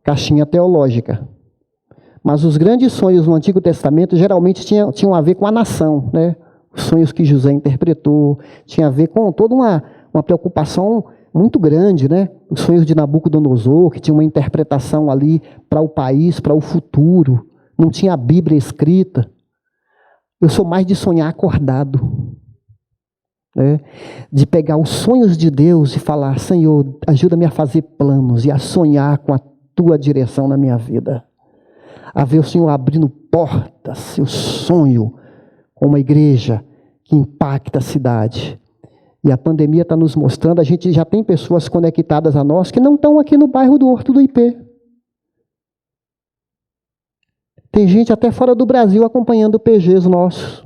caixinha teológica. Mas os grandes sonhos no Antigo Testamento geralmente tinham a ver com a nação, né? Os sonhos que José interpretou, tinha a ver com toda uma preocupação muito grande, né? Os sonhos de Nabucodonosor, que tinha uma interpretação ali para o país, para o futuro. Não tinha a Bíblia escrita. Eu sou mais de sonhar acordado, né? De pegar os sonhos de Deus e falar: Senhor, ajuda-me a fazer planos e a sonhar com a tua direção na minha vida. A ver o Senhor abrindo portas, eu sonho com uma igreja que impacta a cidade. E a pandemia está nos mostrando, a gente já tem pessoas conectadas a nós que não estão aqui no bairro do Horto do IP. Tem gente até fora do Brasil acompanhando PGs nossos,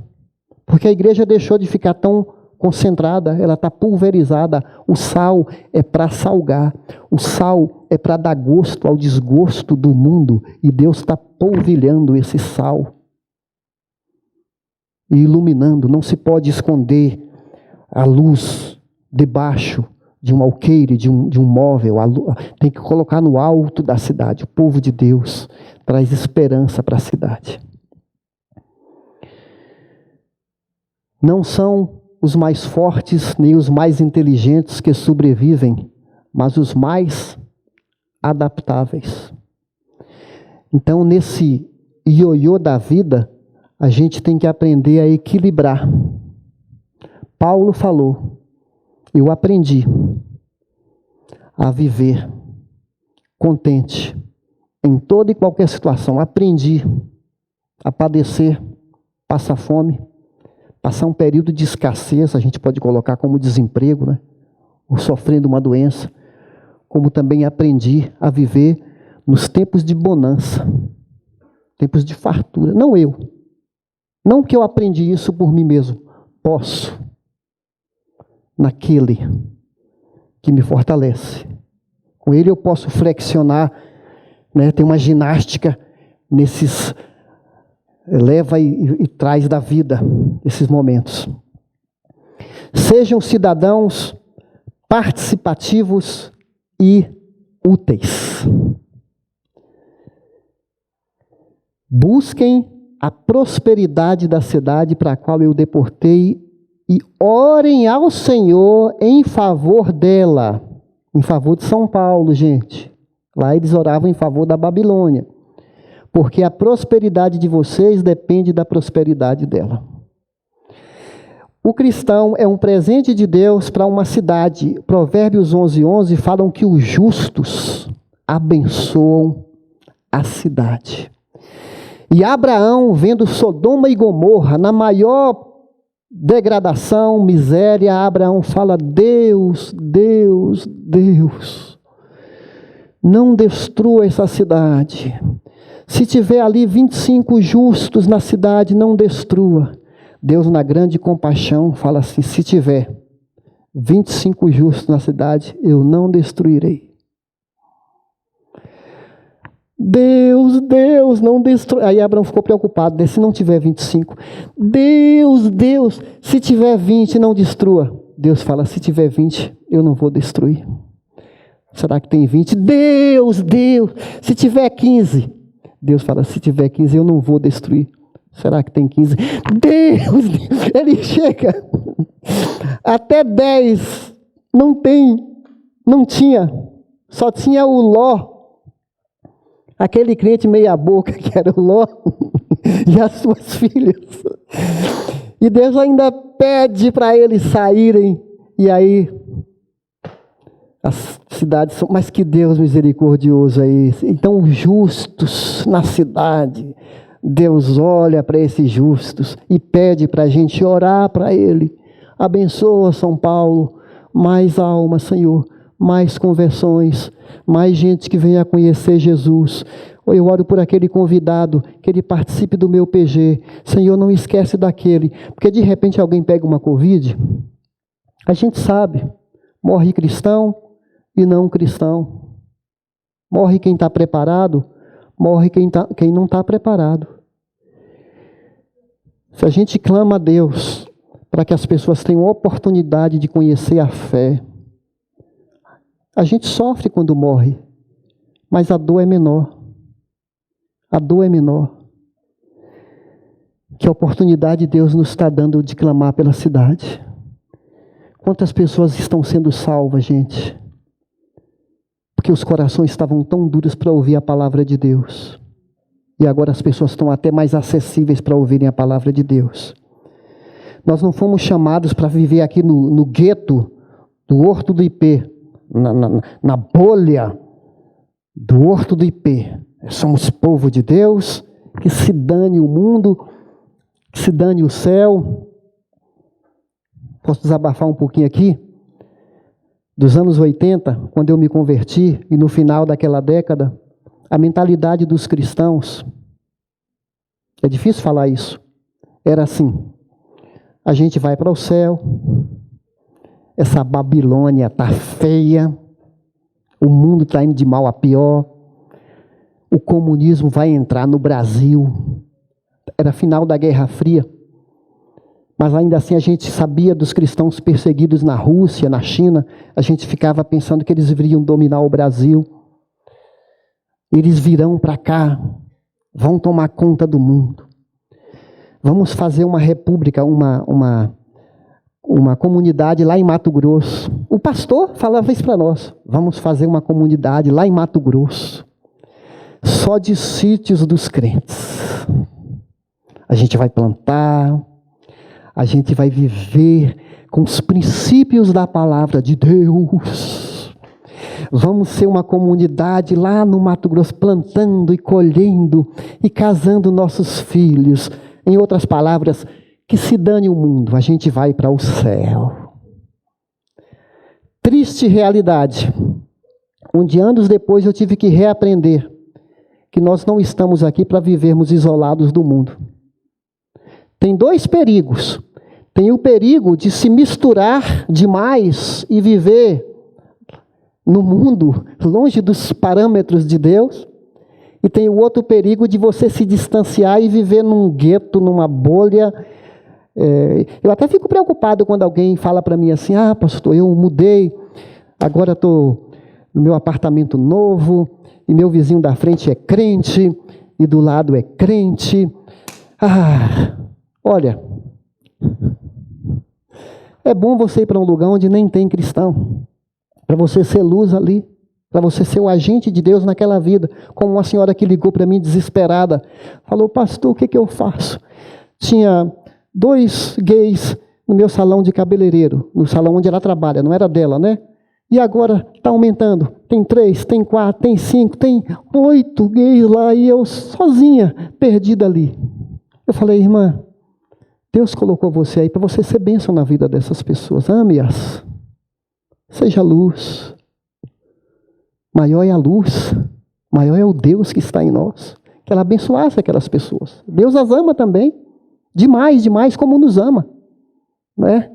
porque a igreja deixou de ficar tão concentrada, ela está pulverizada. O sal é para salgar, o sal é para dar gosto ao desgosto do mundo, e Deus está polvilhando esse sal e iluminando. Não se pode esconder a luz debaixo de um alqueire, de um móvel. Tem que colocar no alto da cidade. O povo de Deus traz esperança para a cidade. Não são os mais fortes nem os mais inteligentes que sobrevivem, mas os mais adaptáveis. Então, nesse ioiô da vida, a gente tem que aprender a equilibrar. Paulo falou: eu aprendi a viver contente em toda e qualquer situação. Aprendi a padecer, passar fome, passar um período de escassez, a gente pode colocar como desemprego, né? Ou sofrendo uma doença. Como também aprendi a viver nos tempos de bonança, tempos de fartura. Não eu. Não que eu aprendi isso por mim mesmo. Posso. Naquele que me fortalece. Com ele eu posso flexionar, né? Tem uma ginástica nesses leva e traz da vida, esses momentos. Sejam cidadãos participativos e úteis. Busquem a prosperidade da cidade para a qual eu deportei e orem ao Senhor em favor dela. Em favor de São Paulo, gente. Lá eles oravam em favor da Babilônia. Porque a prosperidade de vocês depende da prosperidade dela. O cristão é um presente de Deus para uma cidade. Provérbios 11:11 falam que os justos abençoam a cidade. E Abraão, vendo Sodoma e Gomorra na maior degradação, miséria, Abraão fala: Deus, Deus, Deus, não destrua essa cidade. Se tiver ali 25 justos na cidade, não destrua. Deus, na grande compaixão, fala assim: se tiver 25 justos na cidade, eu não destruirei. Deus, Deus, não destrua. Aí Abraão ficou preocupado, né? Se não tiver 25. Deus, Deus, se tiver 20, não destrua. Deus fala: se tiver 20, eu não vou destruir. Será que tem 20? Deus, Deus, se tiver 15. Deus fala: se tiver 15, eu não vou destruir. Será que tem 15? Deus, ele chega. Até 10 não tinha. Só tinha o Ló. Aquele crente meia boca que era o Ló e as suas filhas. E Deus ainda pede para eles saírem. E aí as cidades são, mas que Deus misericordioso é esse. Então os justos na cidade, Deus olha para esses justos e pede para a gente orar para ele. Abençoa São Paulo, mais almas, Senhor, mais conversões, mais gente que venha a conhecer Jesus. Eu oro por aquele convidado, que ele participe do meu PG. Senhor, não esquece daquele, porque de repente alguém pega uma Covid, a gente sabe, morre cristão e não cristão. Morre quem está preparado, morre quem não está preparado. Se a gente clama a Deus para que as pessoas tenham oportunidade de conhecer a fé, a gente sofre quando morre, mas a dor é menor. A dor é menor. Que oportunidade Deus nos está dando de clamar pela cidade. Quantas pessoas estão sendo salvas, gente? Porque os corações estavam tão duros para ouvir a palavra de Deus. E agora as pessoas estão até mais acessíveis para ouvirem a palavra de Deus. Nós não fomos chamados para viver aqui no gueto do Horto do Ipê, na bolha do Horto do Ipê. Somos povo de Deus, que se dane o mundo, que se dane o céu. Posso desabafar um pouquinho aqui? Dos anos 80, quando eu me converti, e no final daquela década, a mentalidade dos cristãos, é difícil falar isso, era assim: a gente vai para o céu, essa Babilônia está feia, o mundo está indo de mal a pior, o comunismo vai entrar no Brasil. Era final da Guerra Fria, mas ainda assim a gente sabia dos cristãos perseguidos na Rússia, na China. A gente ficava pensando que eles viriam dominar o Brasil. Eles virão para cá, vão tomar conta do mundo. Vamos fazer uma república, uma comunidade lá em Mato Grosso. O pastor falava isso para nós: vamos fazer uma comunidade lá em Mato Grosso, só de sítios dos crentes. A gente vai plantar, a gente vai viver com os princípios da palavra de Deus. Vamos ser uma comunidade lá no Mato Grosso, plantando e colhendo e casando nossos filhos. Em outras palavras, que se dane o mundo, a gente vai para o céu. Triste realidade, onde anos depois eu tive que reaprender que nós não estamos aqui para vivermos isolados do mundo. Tem dois perigos. Tem o perigo de se misturar demais e viver no mundo, longe dos parâmetros de Deus. E tem o outro perigo de você se distanciar e viver num gueto, numa bolha. Eu até fico preocupado quando alguém fala para mim assim: ah, pastor, eu mudei, agora estou no meu apartamento novo, e meu vizinho da frente é crente, e do lado é crente. Ah, olha, é bom você ir para um lugar onde nem tem cristão, para você ser luz ali, para você ser o agente de Deus naquela vida. Como uma senhora que ligou para mim desesperada, falou: pastor, o que eu faço? Tinha 2 gays no meu salão de cabeleireiro, no salão onde ela trabalha, não era dela, né? E agora está aumentando, tem 3, tem 4, tem 5, tem 8 gays lá, e eu sozinha, perdida ali. Eu falei: irmã, Deus colocou você aí para você ser bênção na vida dessas pessoas. Ame-as. Seja luz. Maior é a luz. Maior é o Deus que está em nós. Que ela abençoasse aquelas pessoas. Deus as ama também. Demais, demais, como nos ama. Né?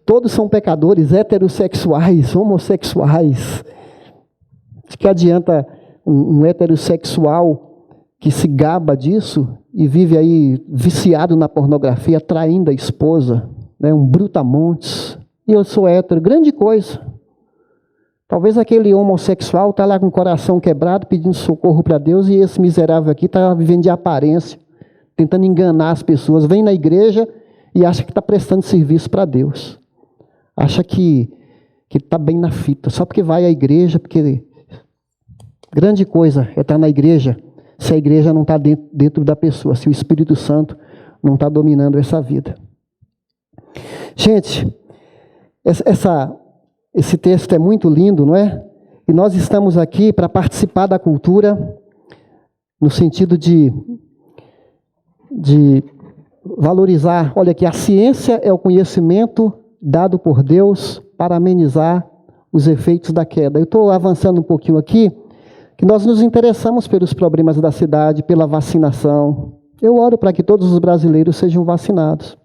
Todos são pecadores, heterossexuais, homossexuais. De que adianta um heterossexual que se gaba disso e vive aí viciado na pornografia, traindo a esposa, né? Um brutamontes. E eu sou hétero, grande coisa. Talvez aquele homossexual está lá com o coração quebrado, pedindo socorro para Deus, e esse miserável aqui está vivendo de aparência, tentando enganar as pessoas. Vem na igreja e acha que está prestando serviço para Deus. Acha que está bem na fita, só porque vai à igreja, porque grande coisa é estar na igreja, se a igreja não está dentro da pessoa, se o Espírito Santo não está dominando essa vida. Gente, esse texto é muito lindo, não é? E nós estamos aqui para participar da cultura, no sentido de valorizar, olha aqui, a ciência é o conhecimento dado por Deus para amenizar os efeitos da queda. Eu estou avançando um pouquinho aqui, que nós nos interessamos pelos problemas da cidade, pela vacinação. Eu oro para que todos os brasileiros sejam vacinados.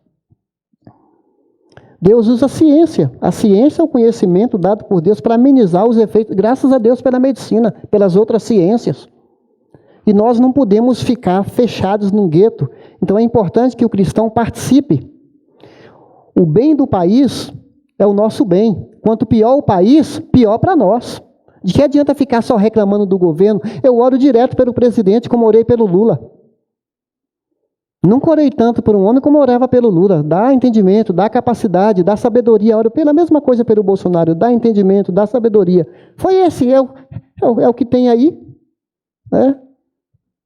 Deus usa a ciência. A ciência é o conhecimento dado por Deus para amenizar os efeitos, graças a Deus pela medicina, pelas outras ciências. E nós não podemos ficar fechados num gueto. Então é importante que o cristão participe. O bem do país é o nosso bem. Quanto pior o país, pior para nós. De que adianta ficar só reclamando do governo? Eu oro direto pelo presidente, como orei pelo Lula. Nunca orei tanto por um homem como orava pelo Lula. Dá entendimento, dá capacidade, dá sabedoria. Oro pela mesma coisa pelo Bolsonaro. Dá entendimento, dá sabedoria. Foi esse, é o que tem aí. Né?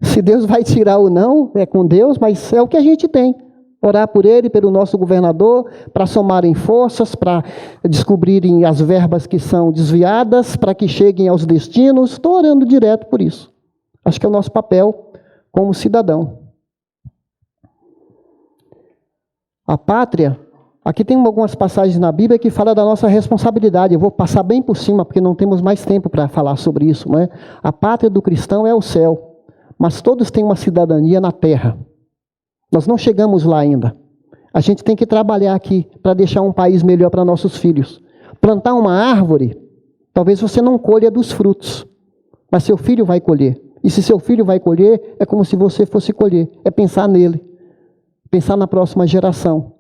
Se Deus vai tirar ou não, é com Deus, mas é o que a gente tem. Orar por ele, pelo nosso governador, para somarem forças, para descobrirem as verbas que são desviadas, para que cheguem aos destinos. Estou orando direto por isso. Acho que é o nosso papel como cidadão. A pátria, aqui tem algumas passagens na Bíblia que falam da nossa responsabilidade. Eu vou passar bem por cima, porque não temos mais tempo para falar sobre isso. Né? A pátria do cristão é o céu, mas todos têm uma cidadania na terra. Nós não chegamos lá ainda. A gente tem que trabalhar aqui para deixar um país melhor para nossos filhos. Plantar uma árvore, talvez você não colha dos frutos, mas seu filho vai colher. E se seu filho vai colher, é como se você fosse colher. É pensar nele, pensar na próxima geração.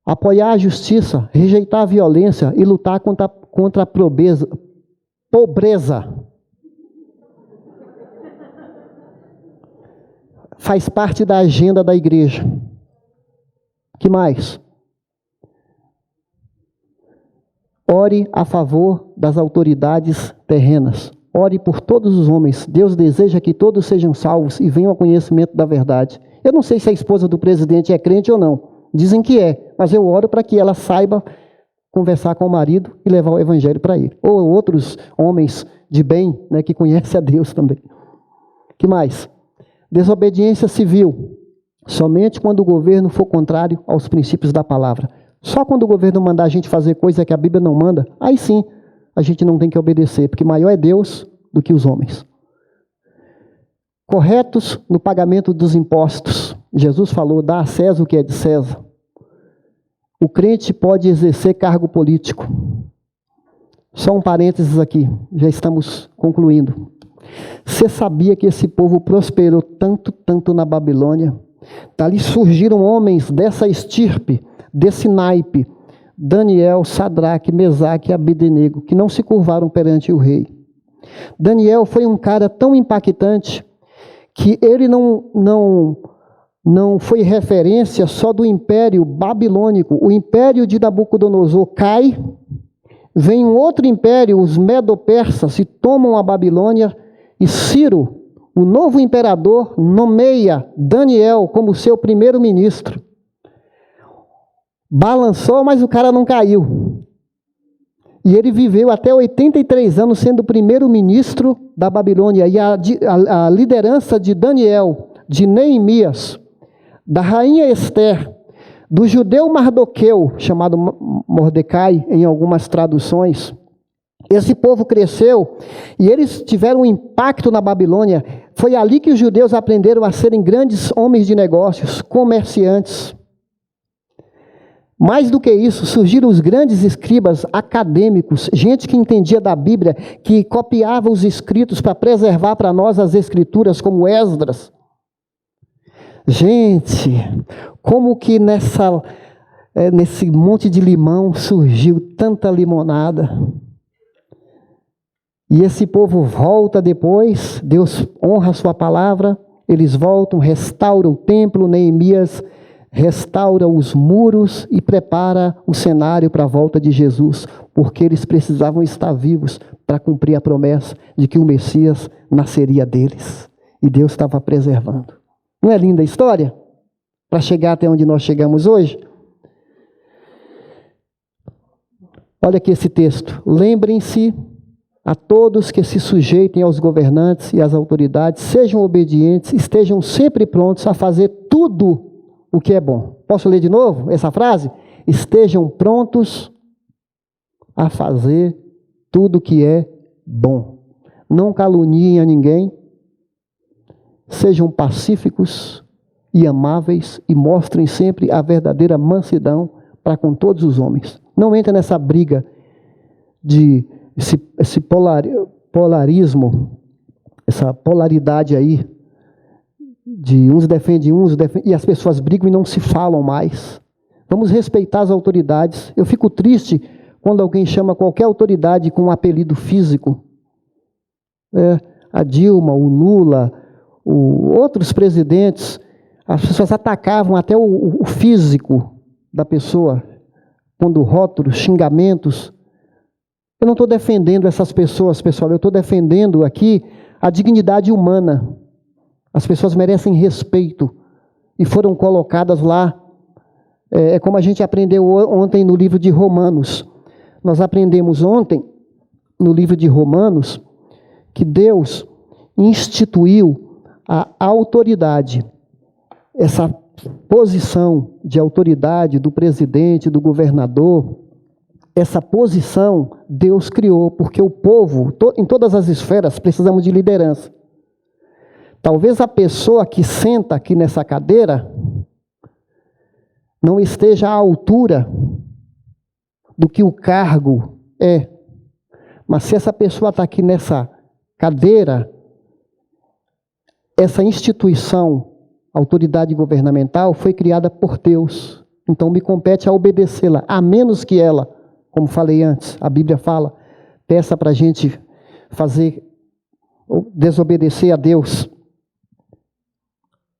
Apoiar a justiça, rejeitar a violência e lutar contra a pobreza. Faz parte da agenda da igreja. Que mais? Ore a favor das autoridades terrenas. Ore por todos os homens. Deus deseja que todos sejam salvos e venham ao conhecimento da verdade. Eu não sei se a esposa do presidente é crente ou não. Dizem que é, mas eu oro para que ela saiba conversar com o marido e levar o evangelho para ele. Ou outros homens de bem, né, que conhecem a Deus também. Que mais? Desobediência civil, somente quando o governo for contrário aos princípios da palavra. Só quando o governo mandar a gente fazer coisa que a Bíblia não manda, aí sim a gente não tem que obedecer, porque maior é Deus do que os homens. Corretos no pagamento dos impostos. Jesus falou, dá a César o que é de César. O crente pode exercer cargo político. Só um parênteses aqui, já estamos concluindo. Você sabia que esse povo prosperou tanto na Babilônia? Dali surgiram homens dessa estirpe, desse naipe, Daniel, Sadraque, Mesaque e Abednego, que não se curvaram perante o rei. Daniel foi um cara tão impactante que ele não foi referência só do império babilônico. O império de Nabucodonosor cai, vem um outro império, os Medo-Persas, e tomam a Babilônia. E Ciro, o novo imperador, nomeia Daniel como seu primeiro-ministro. Balançou, mas o cara não caiu. E ele viveu até 83 anos sendo o primeiro-ministro da Babilônia. E a liderança de Daniel, de Neemias, da rainha Esther, do judeu Mardoqueu, chamado Mordecai em algumas traduções. Esse povo cresceu e eles tiveram um impacto na Babilônia. Foi ali que os judeus aprenderam a serem grandes homens de negócios, comerciantes. Mais do que isso, surgiram os grandes escribas acadêmicos, gente que entendia da Bíblia, que copiava os escritos para preservar para nós as escrituras, como Esdras. Gente, como que nesse monte de limão surgiu tanta limonada? E esse povo volta depois, Deus honra a sua palavra, eles voltam, restaura o templo, Neemias restaura os muros e prepara o cenário para a volta de Jesus, porque eles precisavam estar vivos para cumprir a promessa de que o Messias nasceria deles. E Deus estava preservando. Não é linda a história? Para chegar até onde nós chegamos hoje? Olha aqui esse texto. Lembrem-se a todos que se sujeitem aos governantes e às autoridades, sejam obedientes, estejam sempre prontos a fazer tudo o que é bom. Posso ler de novo essa frase? Estejam prontos a fazer tudo o que é bom. Não caluniem a ninguém, sejam pacíficos e amáveis e mostrem sempre a verdadeira mansidão para com todos os homens. Não entre nessa briga de esse polarismo, essa polaridade aí, de uns defendem uns, e as pessoas brigam e não se falam mais. Vamos respeitar as autoridades. Eu fico triste quando alguém chama qualquer autoridade com um apelido físico. A Dilma, o Lula, outros presidentes, as pessoas atacavam até o físico da pessoa, quando rótulos, xingamentos. Eu não estou defendendo essas pessoas, pessoal, eu estou defendendo aqui a dignidade humana. As pessoas merecem respeito e foram colocadas lá. É como a gente aprendeu ontem no livro de Romanos. Nós aprendemos ontem, no livro de Romanos, que Deus instituiu a autoridade, essa posição de autoridade do presidente, do governador. Essa posição Deus criou, porque o povo, em todas as esferas, precisamos de liderança. Talvez a pessoa que senta aqui nessa cadeira não esteja à altura do que o cargo é. Mas se essa pessoa está aqui nessa cadeira, essa instituição, autoridade governamental, foi criada por Deus. Então me compete a obedecê-la, a menos que ela, como falei antes, a Bíblia fala, peça para a gente desobedecer a Deus.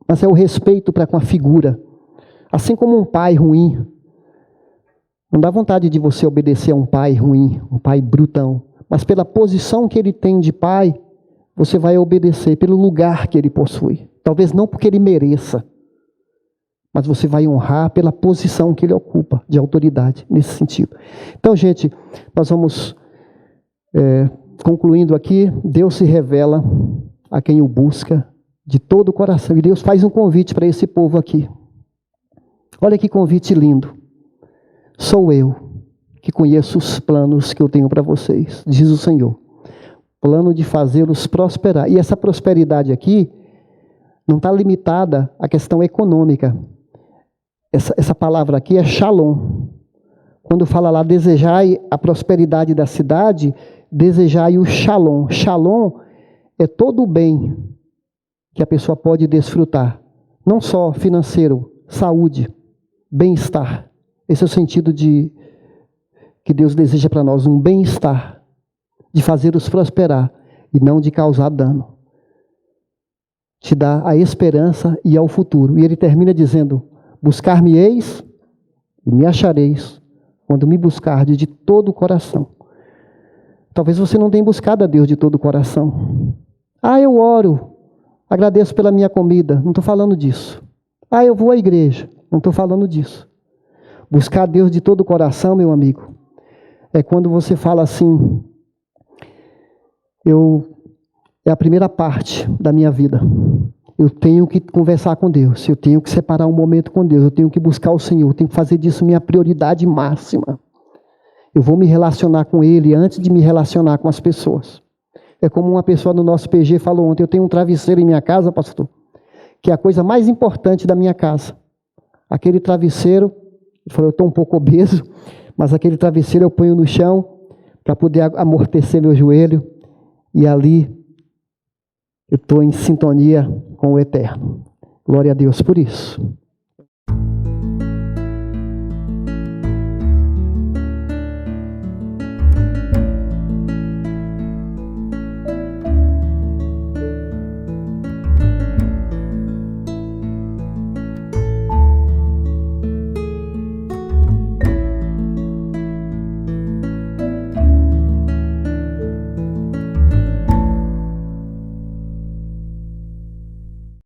Mas é o respeito para com a figura. Assim como um pai ruim. Não dá vontade de você obedecer a um pai ruim, um pai brutão. Mas pela posição que ele tem de pai, você vai obedecer pelo lugar que ele possui. Talvez não porque ele mereça, mas você vai honrar pela posição que ele ocupa de autoridade, nesse sentido. Então, gente, nós vamos concluindo aqui. Deus se revela a quem o busca de todo o coração. E Deus faz um convite para esse povo aqui. Olha que convite lindo. Sou eu que conheço os planos que eu tenho para vocês, diz o Senhor. Plano de fazê-los prosperar. E essa prosperidade aqui não está limitada à questão econômica. Essa palavra aqui é shalom. Quando fala lá, desejai a prosperidade da cidade, desejai o shalom. Shalom é todo o bem que a pessoa pode desfrutar. Não só financeiro, saúde, bem-estar. Esse é o sentido que Deus deseja para nós, um bem-estar, de fazê-los prosperar e não de causar dano. Te dá a esperança e ao futuro. E ele termina dizendo: buscar-me-eis e me achareis, quando me buscardes de todo o coração. Talvez você não tenha buscado a Deus de todo o coração. Eu oro, agradeço pela minha comida. Não estou falando disso. Eu vou à igreja. Não estou falando disso. Buscar a Deus de todo o coração, meu amigo, é quando você fala assim: é a primeira parte da minha vida. Eu tenho que conversar com Deus, eu tenho que separar um momento com Deus, eu tenho que buscar o Senhor, eu tenho que fazer disso minha prioridade máxima. Eu vou me relacionar com Ele antes de me relacionar com as pessoas. É como uma pessoa no nosso PG falou ontem: eu tenho um travesseiro em minha casa, pastor, que é a coisa mais importante da minha casa. Aquele travesseiro, ele falou, eu estou um pouco obeso, mas aquele travesseiro eu ponho no chão para poder amortecer meu joelho, e ali eu estou em sintonia com o Eterno. Glória a Deus por isso.